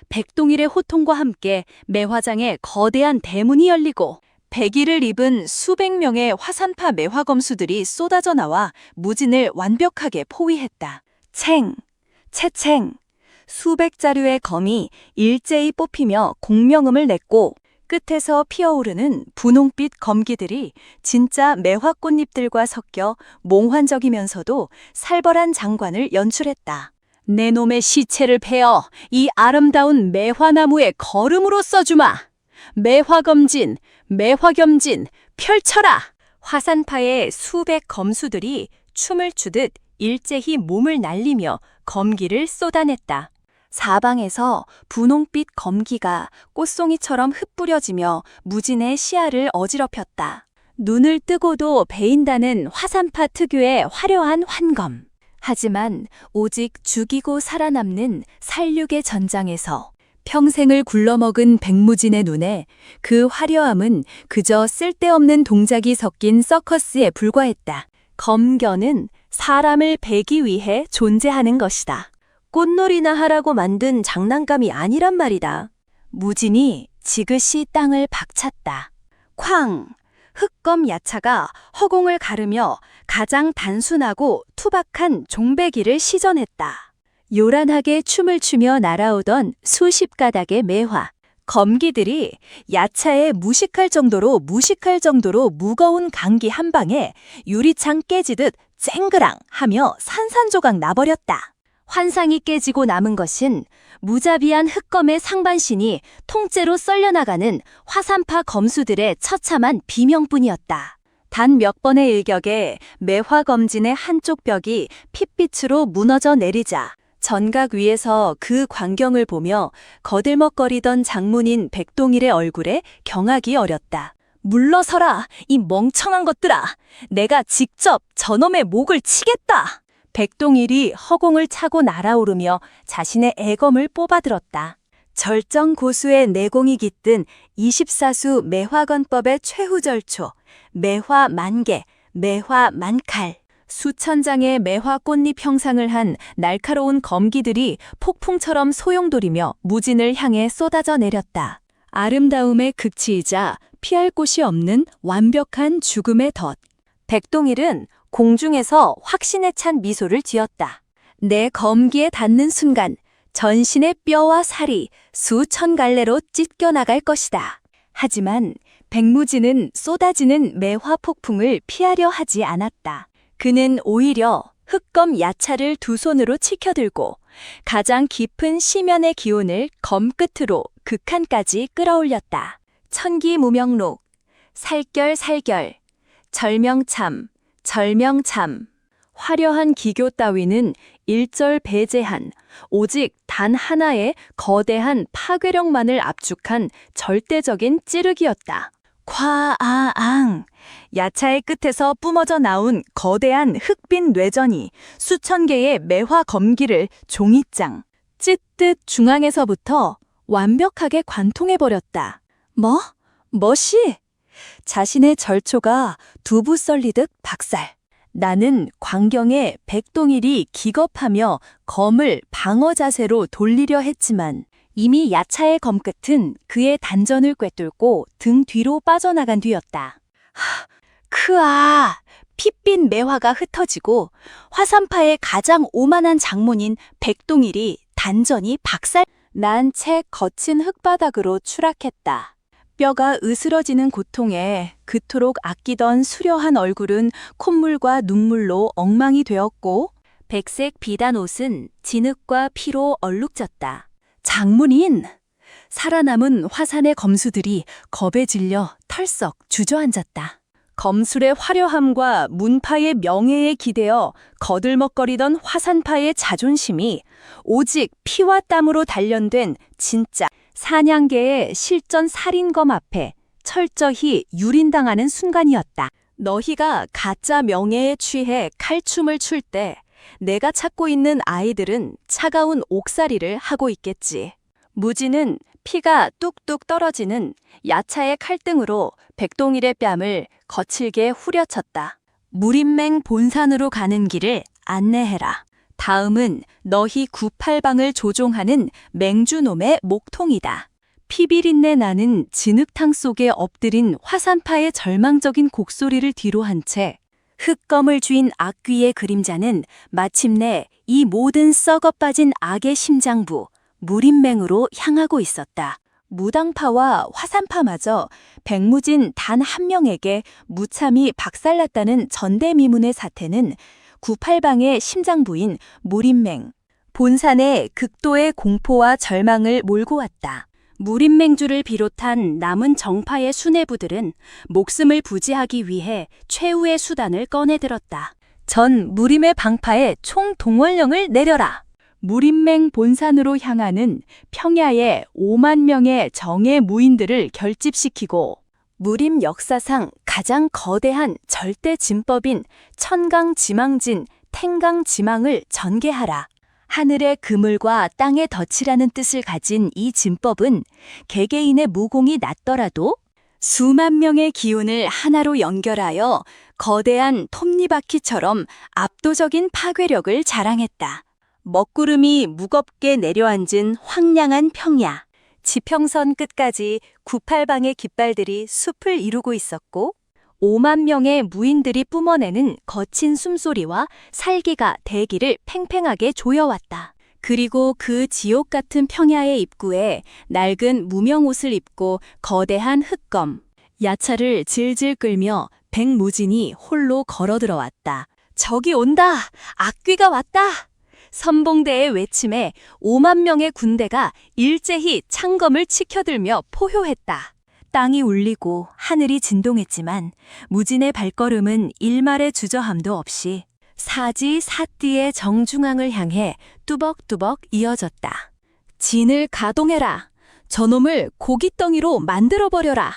백동일의 호통과 함께 매화장에 거대한 대문이 열리고 백의를 입은 수백 명의 화산파 매화검수들이 쏟아져 나와 무진을 완벽하게 포위했다. 채챙! 수백 자루의 검이 일제히 뽑히며 공명음을 냈고 끝에서 피어오르는 분홍빛 검기들이 진짜 매화꽃잎들과 섞여 몽환적이면서도 살벌한 장관을 연출했다. 내 놈의 시체를 베어 이 아름다운 매화나무에 거름으로 써주마! 매화겸진, 펼쳐라! 화산파의 수백 검수들이 춤을 추듯 일제히 몸을 날리며 검기를 쏟아냈다. 사방에서 분홍빛 검기가 꽃송이처럼 흩뿌려지며 무진의 시야를 어지럽혔다. 눈을 뜨고도 베인다는 화산파 특유의 화려한 환검. 하지만 오직 죽이고 살아남는 살육의 전장에서 평생을 굴러먹은 백무진의 눈에 그 화려함은 그저 쓸데없는 동작이 섞인 서커스에 불과했다. 검견은 사람을 베기 위해 존재하는 것이다. 꽃놀이나 하라고 만든 장난감이 아니란 말이다. 무진이 지그시 땅을 박찼다. 쾅! 흑검 야차가 허공을 가르며 가장 단순하고 투박한 종배기를 시전했다. 요란하게 춤을 추며 날아오던 수십 가닥의 매화. 검기들이 야차에 무식할 정도로 무거운 강기 한 방에 유리창 깨지듯 쨍그랑 하며 산산조각 나버렸다. 환상이 깨지고 남은 것은 무자비한 흑검의 상반신이 통째로 썰려나가는 화산파 검수들의 처참한 비명뿐이었다. 단 몇 번의 일격에 매화검진의 한쪽 벽이 핏빛으로 무너져 내리자 전각 위에서 그 광경을 보며 거들먹거리던 장문인 백동일의 얼굴에 경악이 어렸다. 물러서라, 이 멍청한 것들아! 내가 직접 저놈의 목을 치겠다! 백동일이 허공을 차고 날아오르며 자신의 애검을 뽑아들었다. 절정고수의 내공이 깃든 24수 매화건법의 최후절초, 매화 만개, 매화 만칼. 수천 장의 매화 꽃잎 형상을 한 날카로운 검기들이 폭풍처럼 소용돌이며 무진을 향해 쏟아져 내렸다. 아름다움의 극치이자 피할 곳이 없는 완벽한 죽음의 덫. 백동일은 공중에서 확신에 찬 미소를 지었다. 내 검기에 닿는 순간 전신의 뼈와 살이 수천 갈래로 찢겨나갈 것이다. 하지만 백무진은 쏟아지는 매화 폭풍을 피하려 하지 않았다. 그는 오히려 흑검 야차를 두 손으로 치켜들고 가장 깊은 시면의 기운을 검 끝으로 극한까지 끌어올렸다. 천기무명록, 살결살결, 절명참, 절명참. 화려한 기교 따위는 일절배제한 오직 단 하나의 거대한 파괴력만을 압축한 절대적인 찌르기였다. 콰아앙! 야차의 끝에서 뿜어져 나온 거대한 흑빛 뇌전이 수천 개의 매화 검기를 종이장, 찢듯 중앙에서부터 완벽하게 관통해버렸다. 멋이? 자신의 절초가 두부 썰리듯 박살. 나는 광경에 백동일이 기겁하며 검을 방어 자세로 돌리려 했지만 이미 야차의 검끝은 그의 단전을 꿰뚫고 등 뒤로 빠져나간 뒤였다. 크아! 핏빛 매화가 흩어지고 화산파의 가장 오만한 장문인 백동일이 단전이 박살 난 채 거친 흙바닥으로 추락했다. 뼈가 으스러지는 고통에 그토록 아끼던 수려한 얼굴은 콧물과 눈물로 엉망이 되었고 백색 비단 옷은 진흙과 피로 얼룩졌다. 장문인! 살아남은 화산의 검수들이 겁에 질려 털썩 주저앉았다. 검술의 화려함과 문파의 명예에 기대어 거들먹거리던 화산파의 자존심이 오직 피와 땀으로 단련된 진짜 사냥개의 실전 살인검 앞에 철저히 유린당하는 순간이었다. 너희가 가짜 명예에 취해 칼춤을 출 때 내가 찾고 있는 아이들은 차가운 옥살이를 하고 있겠지. 무진은 피가 뚝뚝 떨어지는 야차의 칼등으로 백동일의 뺨을 거칠게 후려쳤다. 무림맹 본산으로 가는 길을 안내해라. 다음은 너희 98방을 조종하는 맹주놈의 목통이다. 피비린내 나는 진흙탕 속에 엎드린 화산파의 절망적인 곡소리를 뒤로 한 채 흑검을 쥐인 악귀의 그림자는 마침내 이 모든 썩어 빠진 악의 심장부 무림맹으로 향하고 있었다. 무당파와 화산파마저 백무진 단 한 명에게 무참히 박살났다는 전대미문의 사태는 98방의 심장부인 무림맹, 본산의 극도의 공포와 절망을 몰고 왔다. 무림맹주를 비롯한 남은 정파의 수뇌부들은 목숨을 부지하기 위해 최후의 수단을 꺼내들었다. 전 무림의 방파에 총동원령을 내려라. 무림맹 본산으로 향하는 평야의 5만 명의 정예 무인들을 결집시키고 무림 역사상 가장 거대한 절대 진법인 천강지망진 텐강지망을 전개하라. 하늘의 그물과 땅의 덫이라는 뜻을 가진 이 진법은 개개인의 무공이 낮더라도 수만 명의 기운을 하나로 연결하여 거대한 톱니바퀴처럼 압도적인 파괴력을 자랑했다. 먹구름이 무겁게 내려앉은 황량한 평야. 지평선 끝까지 98방의 깃발들이 숲을 이루고 있었고 5만 명의 무인들이 뿜어내는 거친 숨소리와 살기가 대기를 팽팽하게 조여왔다. 그리고 그 지옥 같은 평야의 입구에 낡은 무명옷을 입고 거대한 흑검, 야차를 질질 끌며 백무진이 홀로 걸어 들어왔다. 적이 온다! 악귀가 왔다! 선봉대의 외침에 5만 명의 군대가 일제히 창검을 치켜들며 포효했다. 땅이 울리고 하늘이 진동했지만 무진의 발걸음은 일말의 주저함도 없이 사지사띠의 정중앙을 향해 뚜벅뚜벅 이어졌다. 진을 가동해라. 저놈을 고깃덩이로 만들어버려라.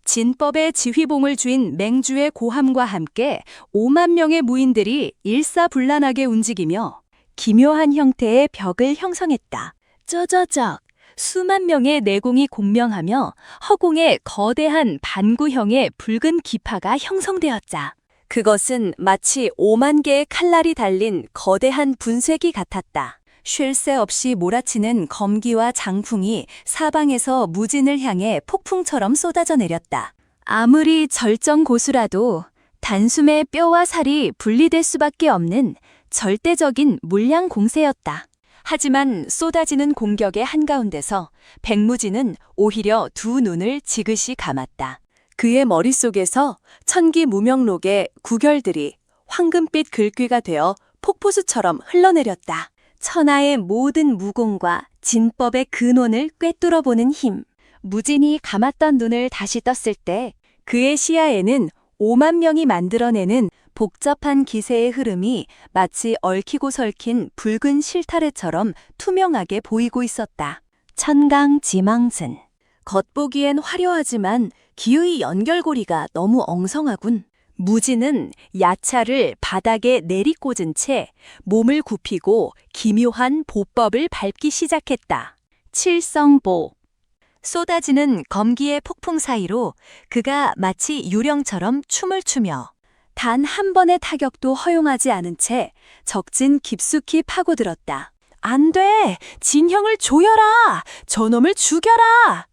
진법의 지휘봉을 쥔 맹주의 고함과 함께 5만 명의 무인들이 일사불란하게 움직이며 기묘한 형태의 벽을 형성했다. 쩌저적 수만 명의 내공이 공명하며 허공에 거대한 반구형의 붉은 기파가 형성되었다. 그것은 마치 5만 개의 칼날이 달린 거대한 분쇄기 같았다. 쉴 새 없이 몰아치는 검기와 장풍이 사방에서 무진을 향해 폭풍처럼 쏟아져 내렸다. 아무리 절정고수라도 단숨에 뼈와 살이 분리될 수밖에 없는 절대적인 물량 공세였다. 하지만 쏟아지는 공격의 한가운데서 백무진은 오히려 두 눈을 지그시 감았다. 그의 머릿속에서 천기무명록의 구결들이 황금빛 글귀가 되어 폭포수처럼 흘러내렸다. 천하의 모든 무공과 진법의 근원을 꿰뚫어보는 힘. 무진이 감았던 눈을 다시 떴을 때 그의 시야에는 5만 명이 만들어내는 복잡한 기세의 흐름이 마치 얽히고 설킨 붉은 실타래처럼 투명하게 보이고 있었다. 천강지망진. 겉보기엔 화려하지만 기의 연결고리가 너무 엉성하군. 무진은 야차를 바닥에 내리꽂은 채 몸을 굽히고 기묘한 보법을 밟기 시작했다. 칠성보. 쏟아지는 검기의 폭풍 사이로 그가 마치 유령처럼 춤을 추며 단 한 번의 타격도 허용하지 않은 채 적진 깊숙이 파고들었다. 안 돼! 진형을 조여라! 저놈을 죽여라!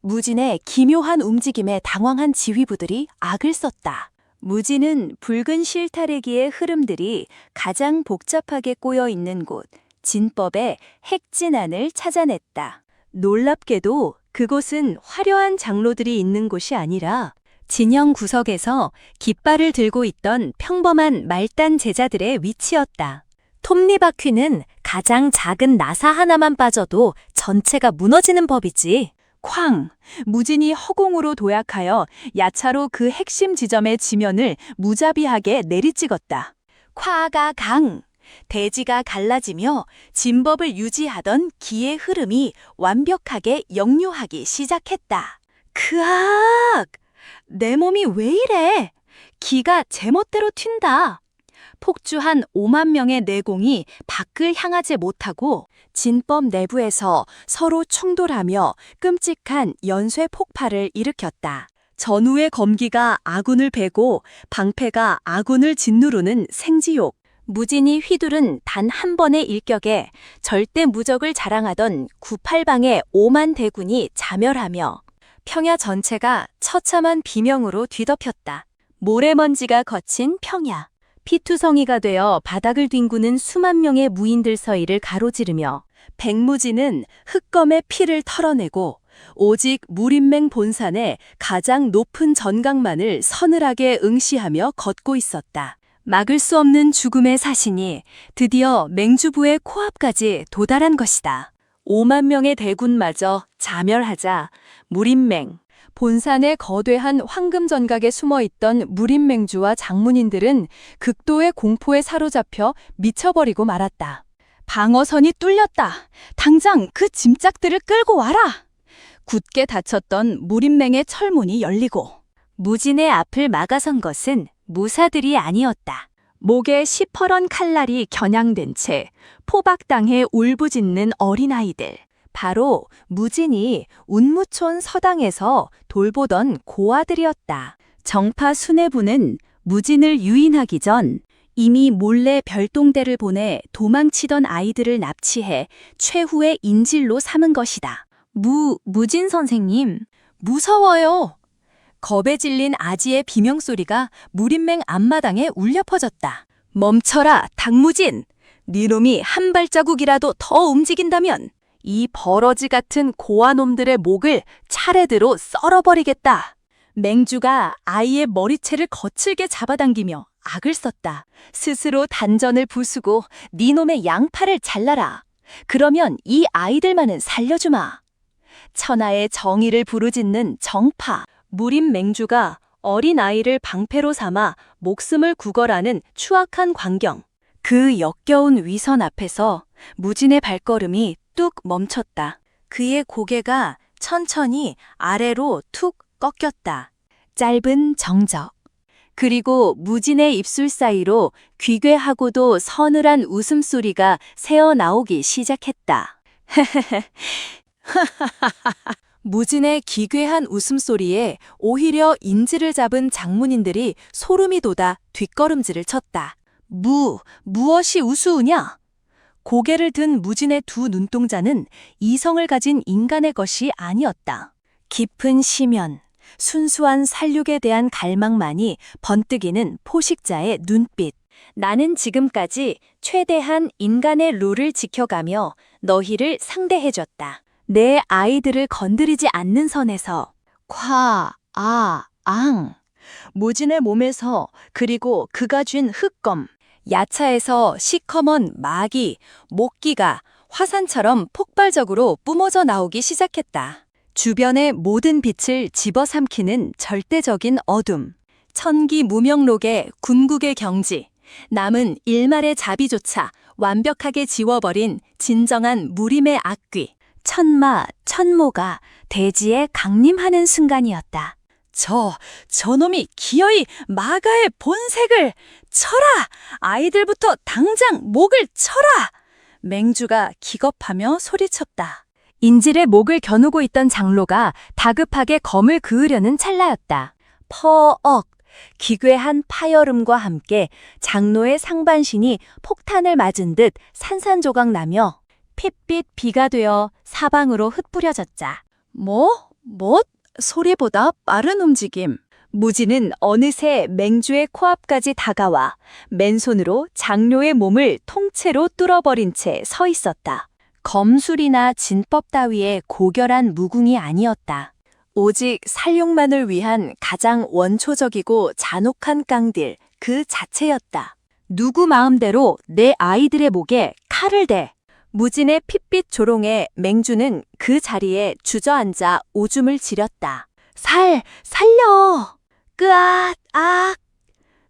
무진의 기묘한 움직임에 당황한 지휘부들이 악을 썼다. 무진은 붉은 실타래기의 흐름들이 가장 복잡하게 꼬여 있는 곳, 진법의 핵진안을 찾아냈다. 놀랍게도 그곳은 화려한 장로들이 있는 곳이 아니라 진영 구석에서 깃발을 들고 있던 평범한 말단 제자들의 위치였다. 톱니바퀴는 가장 작은 나사 하나만 빠져도 전체가 무너지는 법이지. 쾅! 무진이 허공으로 도약하여 야차로 그 핵심 지점의 지면을 무자비하게 내리찍었다. 콰가 강! 대지가 갈라지며 진법을 유지하던 기의 흐름이 완벽하게 역류하기 시작했다. 크악! 내 몸이 왜 이래? 기가 제멋대로 튄다. 폭주한 5만 명의 내공이 밖을 향하지 못하고 진법 내부에서 서로 충돌하며 끔찍한 연쇄 폭발을 일으켰다. 전우의 검기가 아군을 베고 방패가 아군을 짓누르는 생지욕. 무진이 휘두른 단 한 번의 일격에 절대 무적을 자랑하던 98방의 5만 대군이 자멸하며 평야 전체가 처참한 비명으로 뒤덮였다. 모래먼지가 거친 평야. 피투성이가 되어 바닥을 뒹구는 수만 명의 무인들 서이를 가로지르며 백무진은 흑검의 피를 털어내고 오직 무림맹 본산의 가장 높은 전강만을 서늘하게 응시하며 걷고 있었다. 막을 수 없는 죽음의 사신이 드디어 맹주부의 코앞까지 도달한 것이다. 5만 명의 대군마저 자멸하자 무림맹, 본산의 거대한 황금전각에 숨어있던 무림맹주와 장문인들은 극도의 공포에 사로잡혀 미쳐버리고 말았다. 방어선이 뚫렸다. 당장 그 짐짝들을 끌고 와라. 굳게 닫혔던 무림맹의 철문이 열리고 무진의 앞을 막아선 것은 무사들이 아니었다. 목에 시퍼런 칼날이 겨냥된 채 포박당해 울부짖는 어린아이들. 바로 무진이 운무촌 서당에서 돌보던 고아들이었다. 정파 수뇌부는 무진을 유인하기 전 이미 몰래 별동대를 보내 도망치던 아이들을 납치해 최후의 인질로 삼은 것이다. 무진 선생님, 무서워요. 겁에 질린 아지의 비명소리가 무림맹 앞마당에 울려 퍼졌다. 멈춰라, 닭무진! 네 놈이 한 발자국이라도 더 움직인다면 이 버러지 같은 고아놈들의 목을 차례대로 썰어버리겠다. 맹주가 아이의 머리채를 거칠게 잡아당기며 악을 썼다. 스스로 단전을 부수고 네 놈의 양팔을 잘라라. 그러면 이 아이들만은 살려주마. 천하의 정의를 부르짖는 정파. 무림 맹주가 어린아이를 방패로 삼아 목숨을 구걸하는 추악한 광경. 그 역겨운 위선 앞에서 무진의 발걸음이 뚝 멈췄다. 그의 고개가 천천히 아래로 툭 꺾였다. 짧은 정적. 그리고 무진의 입술 사이로 귀괴하고도 서늘한 웃음소리가 새어나오기 시작했다. 무진의 기괴한 웃음소리에 오히려 인지를 잡은 장문인들이 소름이 돋아 뒷걸음질을 쳤다. 무엇이 우스우냐? 고개를 든 무진의 두 눈동자는 이성을 가진 인간의 것이 아니었다. 깊은 심연, 순수한 살육에 대한 갈망만이 번뜩이는 포식자의 눈빛. 나는 지금까지 최대한 인간의 룰을 지켜가며 너희를 상대해줬다. 내 아이들을 건드리지 않는 선에서. 무진의 몸에서 그리고 그가 쥔 흙검, 야차에서 시커먼 마기, 목기가 화산처럼 폭발적으로 뿜어져 나오기 시작했다. 주변의 모든 빛을 집어삼키는 절대적인 어둠, 천기 무명록의 군국의 경지, 남은 일말의 자비조차 완벽하게 지워버린 진정한 무림의 악귀, 천모가 대지에 강림하는 순간이었다. 저놈이 기어이 마가의 본색을 쳐라! 아이들부터 당장 목을 쳐라! 맹주가 기겁하며 소리쳤다. 인질의 목을 겨누고 있던 장로가 다급하게 검을 그으려는 찰나였다. 퍼억! 기괴한 파열음과 함께 장로의 상반신이 폭탄을 맞은 듯 산산조각 나며 핏빛 비가 되어 사방으로 흩뿌려졌자. 소리보다 빠른 움직임. 무진은 어느새 맹주의 코앞까지 다가와 맨손으로 장로의 몸을 통째로 뚫어버린 채 서 있었다. 검술이나 진법 따위의 고결한 무궁이 아니었다. 오직 살육만을 위한 가장 원초적이고 잔혹한 깡딜 그 자체였다. 누구 마음대로 내 아이들의 목에 칼을 대. 무진의 핏빛 조롱에 맹주는 그 자리에 주저앉아 오줌을 지렸다. 살려!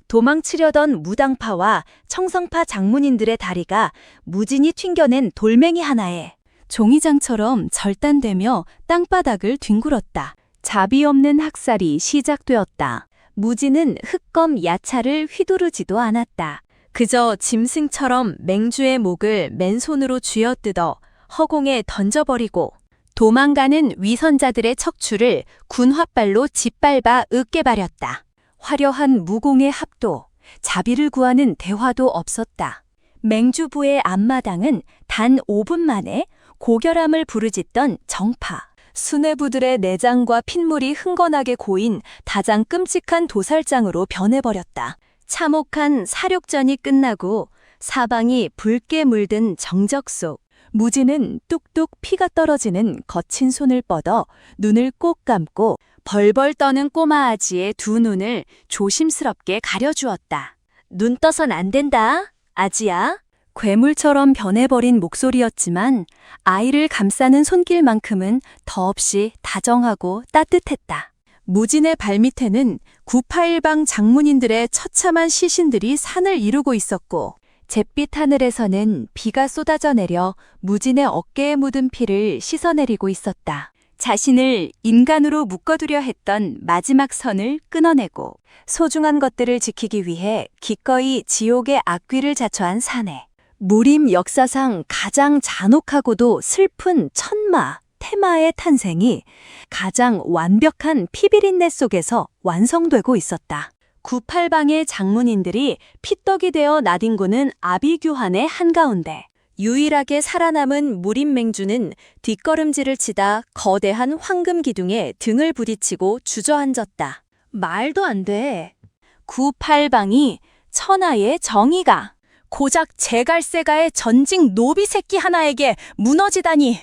도망치려던 무당파와 청성파 장문인들의 다리가 무진이 튕겨낸 돌멩이 하나에 종이장처럼 절단되며 땅바닥을 뒹굴었다. 자비 없는 학살이 시작되었다. 무진은 흑검 야차를 휘두르지도 않았다. 그저 짐승처럼 맹주의 목을 맨손으로 쥐어뜯어 허공에 던져버리고 도망가는 위선자들의 척추를 군홧발로 짓밟아 으깨버렸다. 화려한 무공의 합도, 자비를 구하는 대화도 없었다. 맹주부의 앞마당은 단 5분 만에 고결함을 부르짖던 정파. 수뇌부들의 내장과 핏물이 흥건하게 고인 가장 끔찍한 도살장으로 변해버렸다. 참혹한 사륙전이 끝나고 사방이 붉게 물든 정적 속 무진은 뚝뚝 피가 떨어지는 거친 손을 뻗어 눈을 꼭 감고 벌벌 떠는 꼬마 아지의 두 눈을 조심스럽게 가려주었다. 눈 떠선 안 된다, 아지야. 괴물처럼 변해버린 목소리였지만 아이를 감싸는 손길만큼은 더없이 다정하고 따뜻했다. 무진의 발밑에는 981방 장문인들의 처참한 시신들이 산을 이루고 있었고 잿빛 하늘에서는 비가 쏟아져 내려 무진의 어깨에 묻은 피를 씻어내리고 있었다. 자신을 인간으로 묶어두려 했던 마지막 선을 끊어내고 소중한 것들을 지키기 위해 기꺼이 지옥의 악귀를 자처한 사내. 무림 역사상 가장 잔혹하고도 슬픈 천마, 테마의 탄생이 가장 완벽한 피비린내 속에서 완성되고 있었다. 98방의 장문인들이 피떡이 되어 나뒹구는 아비규환의 한가운데 유일하게 살아남은 무림맹주는 뒷걸음질을 치다 거대한 황금 기둥에 등을 부딪히고 주저앉았다. 말도 안 돼. 98방이 천하의 정의가 고작 제갈세가의 전직 노비 새끼 하나에게 무너지다니.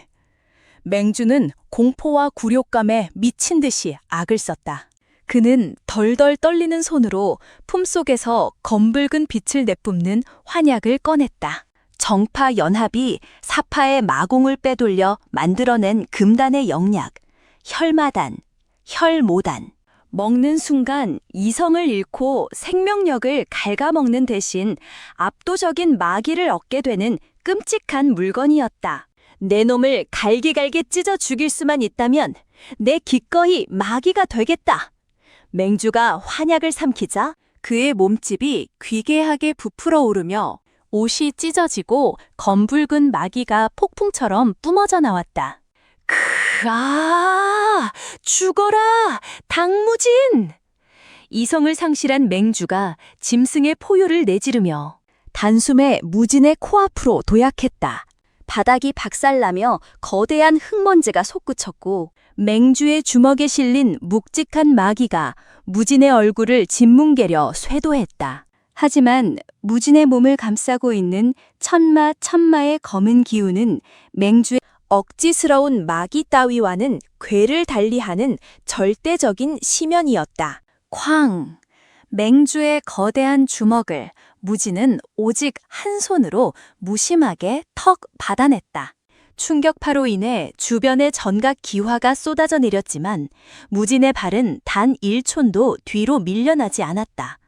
맹주는 공포와 굴욕감에 미친 듯이 악을 썼다. 그는 덜덜 떨리는 손으로 품속에서 검붉은 빛을 내뿜는 환약을 꺼냈다. 정파 연합이 사파의 마공을 빼돌려 만들어낸 금단의 영약, 혈마단, 혈모단. 먹는 순간 이성을 잃고 생명력을 갉아먹는 대신 압도적인 마기를 얻게 되는 끔찍한 물건이었다. 내 놈을 갈기갈기 찢어 죽일 수만 있다면 내 기꺼이 마기가 되겠다. 맹주가 환약을 삼키자 그의 몸집이 귀괴하게 부풀어 오르며 옷이 찢어지고 검붉은 마기가 폭풍처럼 뿜어져 나왔다. 죽어라! 당무진! 이성을 상실한 맹주가 짐승의 포효를 내지르며 단숨에 무진의 코앞으로 도약했다. 바닥이 박살나며 거대한 흙먼지가 솟구쳤고 맹주의 주먹에 실린 묵직한 마기가 무진의 얼굴을 짓뭉개려 쇄도했다. 하지만 무진의 몸을 감싸고 있는 천마의 검은 기운은 맹주의 억지스러운 마기 따위와는 궤를 달리하는 절대적인 시면이었다. 쾅! 맹주의 거대한 주먹을 무진은 오직 한 손으로 무심하게 턱 받아냈다. 충격파로 인해 주변에 전각 기화가 쏟아져 내렸지만 무진의 발은 단 1촌도 뒤로 밀려나지 않았다.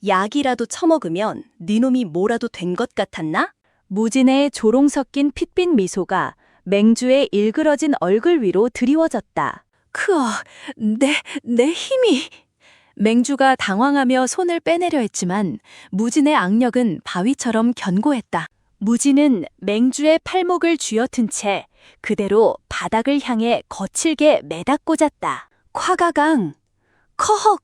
약이라도 처먹으면 네 놈이 뭐라도 된 것 같았나? 무진의 조롱 섞인 핏빛 미소가 맹주의 일그러진 얼굴 위로 드리워졌다. 내 힘이... 맹주가 당황하며 손을 빼내려 했지만 무진의 악력은 바위처럼 견고했다. 무진은 맹주의 팔목을 쥐어튼 채 그대로 바닥을 향해 거칠게 매다 꽂았다. 夸가강! 커헉!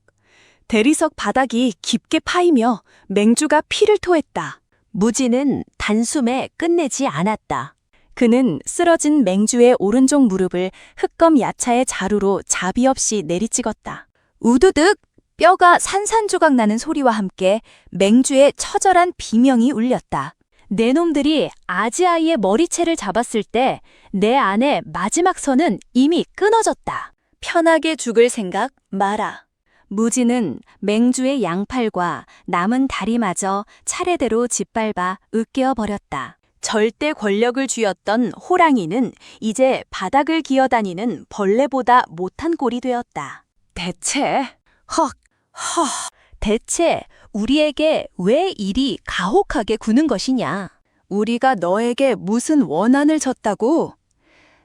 대리석 바닥이 깊게 파이며 맹주가 피를 토했다. 무진은 단숨에 끝내지 않았다. 그는 쓰러진 맹주의 오른쪽 무릎을 흑검 야차의 자루로 자비 없이 내리찍었다. 우두득! 뼈가 산산조각 나는 소리와 함께 맹주의 처절한 비명이 울렸다. 내 놈들이 아지아이의 머리채를 잡았을 때 내 안의 마지막 선은 이미 끊어졌다. 편하게 죽을 생각 마라. 무진은 맹주의 양팔과 남은 다리마저 차례대로 짓밟아 으깨어버렸다. 절대 권력을 쥐었던 호랑이는 이제 바닥을 기어다니는 벌레보다 못한 꼴이 되었다. 대체 우리에게 왜 이리 가혹하게 구는 것이냐? 우리가 너에게 무슨 원한을 졌다고?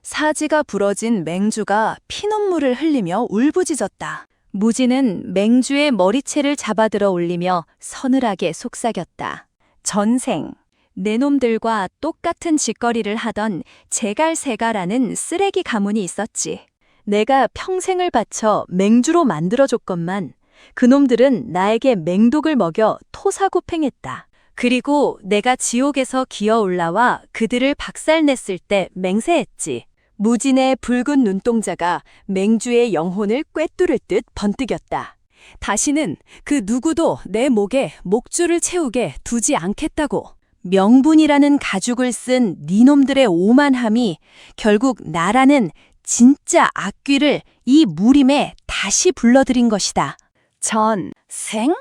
사지가 부러진 맹주가 피눈물을 흘리며 울부짖었다. 무진은 맹주의 머리채를 잡아들어 올리며 서늘하게 속삭였다. 전생, 내 놈들과 똑같은 짓거리를 하던 제갈세가라는 쓰레기 가문이 있었지. 내가 평생을 바쳐 맹주로 만들어줬건만 그놈들은 나에게 맹독을 먹여 토사구팽했다. 그리고 내가 지옥에서 기어 올라와 그들을 박살냈을 때 맹세했지. 무진의 붉은 눈동자가 맹주의 영혼을 꿰뚫을 듯 번뜩였다. 다시는 그 누구도 내 목에 목줄을 채우게 두지 않겠다고. 명분이라는 가죽을 쓴 니놈들의 오만함이 결국 나라는 진짜 악귀를 이 무림에 다시 불러들인 것이다. 전생?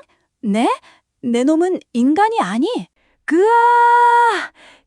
내 놈은 인간이 아니.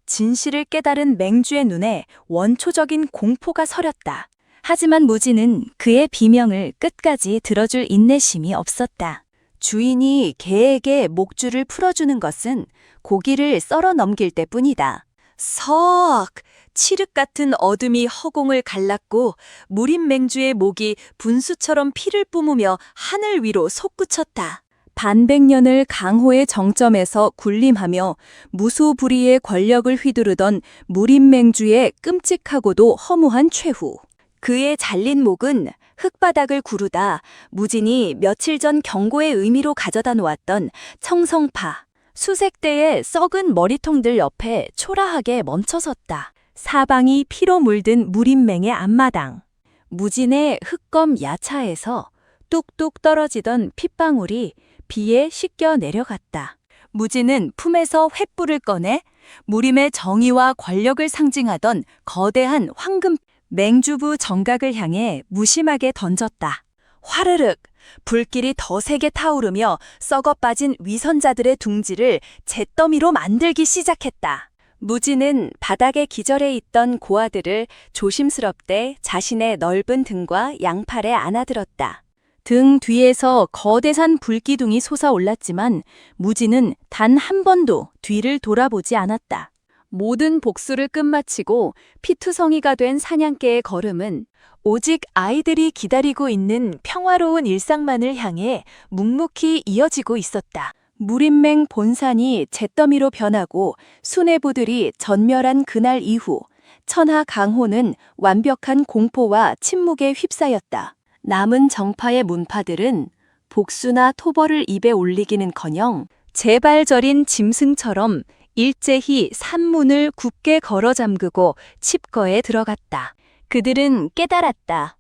진실을 깨달은 맹주의 눈에 원초적인 공포가 서렸다. 하지만 무진은 그의 비명을 끝까지 들어줄 인내심이 없었다. 주인이 개에게 목줄을 풀어주는 것은 고기를 썰어 넘길 때뿐이다. 석! 칠흑 같은 어둠이 허공을 갈랐고 무린 맹주의 목이 분수처럼 피를 뿜으며 하늘 위로 솟구쳤다. 반백년을 강호의 정점에서 군림하며 무소불위의 권력을 휘두르던 무린 맹주의 끔찍하고도 허무한 최후. 그의 잘린 목은 흙바닥을 구르다 무진이 며칠 전 경고의 의미로 가져다 놓았던 청성파, 수색대의 썩은 머리통들 옆에 초라하게 멈춰섰다. 사방이 피로 물든 무린맹의 앞마당. 무진의 흙검 야차에서 뚝뚝 떨어지던 핏방울이 비에 씻겨 내려갔다. 무진은 품에서 횃불을 꺼내 무림의 정의와 권력을 상징하던 거대한 황금 맹주부 정각을 향해 무심하게 던졌다. 화르륵! 불길이 더 세게 타오르며 썩어 빠진 위선자들의 둥지를 잿더미로 만들기 시작했다. 무진은 바닥에 기절해 있던 고아들을 조심스럽게 자신의 넓은 등과 양팔에 안아들었다. 등 뒤에서 거대한 불기둥이 솟아올랐지만 무진은 단 한 번도 뒤를 돌아보지 않았다. 모든 복수를 끝마치고 피투성이가 된 사냥개의 걸음은 오직 아이들이 기다리고 있는 평화로운 일상만을 향해 묵묵히 이어지고 있었다. 무린맹 본산이 잿더미로 변하고 수뇌부들이 전멸한 그날 이후 천하 강호는 완벽한 공포와 침묵에 휩싸였다. 남은 정파의 문파들은 복수나 토벌을 입에 올리기는커녕 재발절인 짐승처럼 일제히 산문을 굳게 걸어 잠그고 칩거에 들어갔다. 그들은 깨달았다.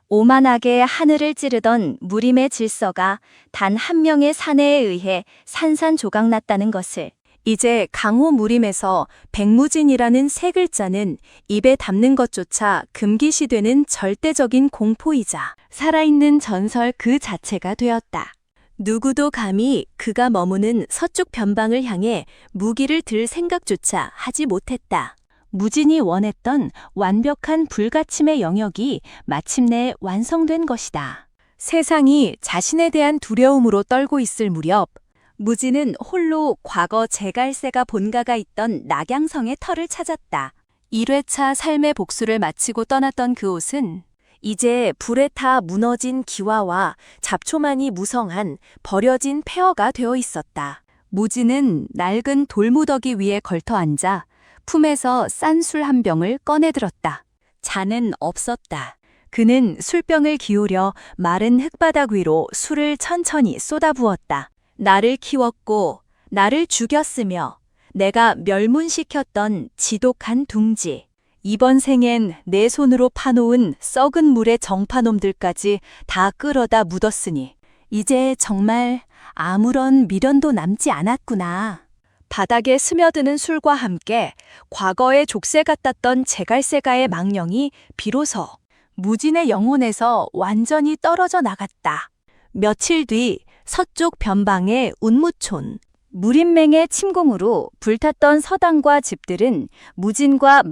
오만하게 하늘을 찌르던 무림의 질서가 단 한 명의 사내에 의해 산산조각났다는 것을. 이제 강호 무림에서 백무진이라는 세 글자는 입에 담는 것조차 금기시되는 절대적인 공포이자 살아있는 전설 그 자체가 되었다. 누구도 감히 그가 머무는 서쪽 변방을 향해 무기를 들 생각조차 하지 못했다. 무진이 원했던 완벽한 불가침의 영역이 마침내 완성된 것이다. 세상이 자신에 대한 두려움으로 떨고 있을 무렵, 무진은 홀로 과거 제갈새가 본가가 있던 낙양성의 터를 찾았다. 1회차 삶의 복수를 마치고 떠났던 그 옷은 이제 불에 타 무너진 기와와 잡초만이 무성한 버려진 폐허가 되어 있었다. 무진은 낡은 돌무더기 위에 걸터 앉아 품에서 싼 술 한 병을 꺼내들었다. 잔은 없었다. 그는 술병을 기울여 마른 흙바닥 위로 술을 천천히 쏟아부었다. 나를 키웠고 나를 죽였으며 내가 멸문시켰던 지독한 둥지. 이번 생엔 내 손으로 파놓은 썩은 물의 정파놈들까지 다 끌어다 묻었으니 이제 정말 아무런 미련도 남지 않았구나. 바닥에 스며드는 술과 함께 과거의 족쇄 같았던 제갈새가의 망령이 비로소 무진의 영혼에서 완전히 떨어져 나갔다. 며칠 뒤 서쪽 변방의 운무촌. 무린맹의 침공으로 불탔던 서당과 집들은 무진과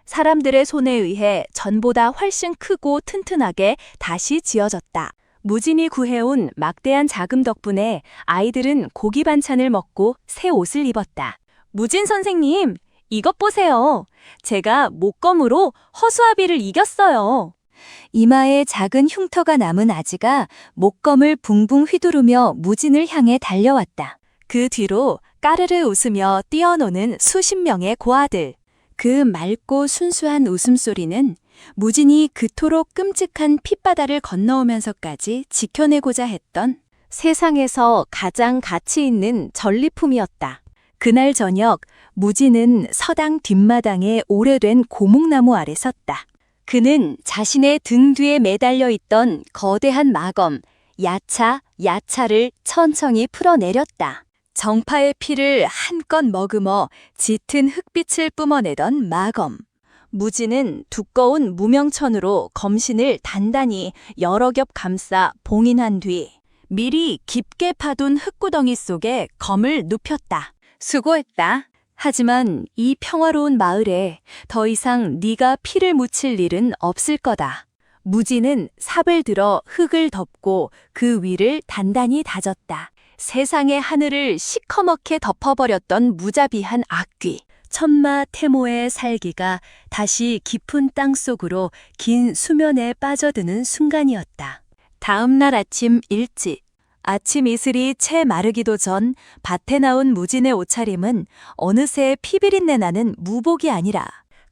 사람들의 손에 의해 전보다 훨씬 크고 튼튼하게 다시 지어졌다. 무진이 구해온 막대한 자금 덕분에 아이들은 고기 반찬을 먹고 새 옷을 입었다. 무진 선생님, 이것 보세요. 제가 목검으로 허수아비를 이겼어요. 이마에 작은 흉터가 남은 아지가 목검을 붕붕 휘두르며 무진을 향해 달려왔다. 그 뒤로 까르르 웃으며 뛰어노는 수십 명의 고아들. 그 맑고 순수한 웃음소리는 무진이 그토록 끔찍한 핏바다를 건너오면서까지 지켜내고자 했던 세상에서 가장 가치 있는 전리품이었다. 그날 저녁 무진은 서당 뒷마당에 오래된 고목나무 아래 섰다. 그는 자신의 등 뒤에 매달려 있던 거대한 마검, 야차를 천천히 풀어내렸다. 정파의 피를 한껏 머금어 짙은 흙빛을 뿜어내던 마검. 무진은 두꺼운 무명천으로 검신을 단단히 여러 겹 감싸 봉인한 뒤 미리 깊게 파둔 흙구덩이 속에 검을 눕혔다. 수고했다. 하지만 이 평화로운 마을에 더 이상 네가 피를 묻힐 일은 없을 거다. 무진은 삽을 들어 흙을 덮고 그 위를 단단히 다졌다. 세상의 하늘을 시커멓게 덮어버렸던 무자비한 악귀. 천마 태모의 살기가 다시 깊은 땅 속으로 긴 수면에 빠져드는 순간이었다. 다음 날 아침 일찍. 아침 이슬이 채 마르기도 전 밭에 나온 무진의 옷차림은 어느새 피비린내 나는 무복이 아니라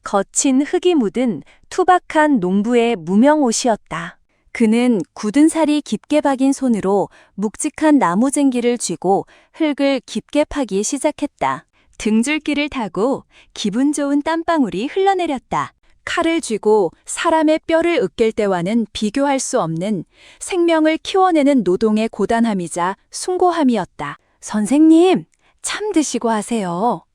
거친 흙이 묻은 투박한 농부의 무명 옷이었다. 그는 굳은 살이 깊게 박인 손으로 묵직한 나무쟁기를 쥐고 흙을 깊게 파기 시작했다. 등줄기를 타고 기분 좋은 땀방울이 흘러내렸다. 칼을 쥐고 사람의 뼈를 으깰 때와는 비교할 수 없는 생명을 키워내는 노동의 고단함이자 숭고함이었다. 선생님, 참 드시고 하세요.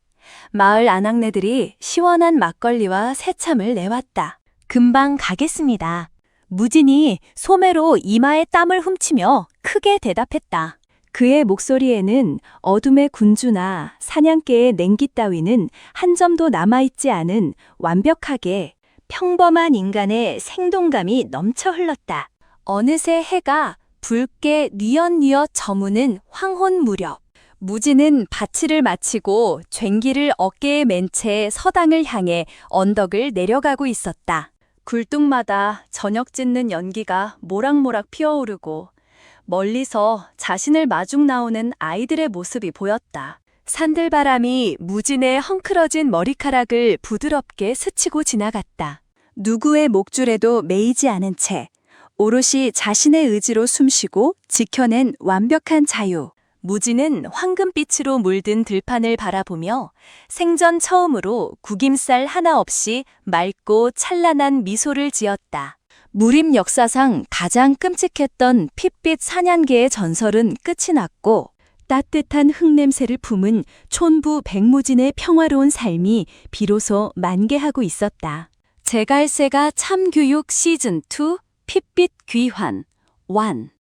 마을 아낙네들이 시원한 막걸리와 새참을 내왔다. 금방 가겠습니다. 무진이 소매로 이마에 땀을 훔치며 크게 대답했다. 그의 목소리에는 어둠의 군주나 사냥개의 냉기 따위는 한 점도 남아있지 않은 완벽하게 평범한 인간의 생동감이 넘쳐 흘렀다. 어느새 해가 붉게 뉘엿뉘엿 저무는 황혼 무렵. 무진은 바치를 마치고 쟁기를 어깨에 맨 채 서당을 향해 언덕을 내려가고 있었다. 굴뚝마다 저녁 짖는 연기가 모락모락 피어오르고 멀리서 자신을 마중 나오는 아이들의 모습이 보였다. 산들바람이 무진의 헝클어진 머리카락을 부드럽게 스치고 지나갔다. 누구의 목줄에도 매이지 않은 채 오롯이 자신의 의지로 숨쉬고 지켜낸 완벽한 자유. 무진은 황금빛으로 물든 들판을 바라보며 생전 처음으로 구김살 하나 없이 맑고 찬란한 미소를 지었다. 무림 역사상 가장 끔찍했던 핏빛 사냥개의 전설은 끝이 났고 따뜻한 흙냄새를 품은 촌부 백무진의 평화로운 삶이 비로소 만개하고 있었다. 제갈새가 참교육 시즌2 핏빛 귀환 1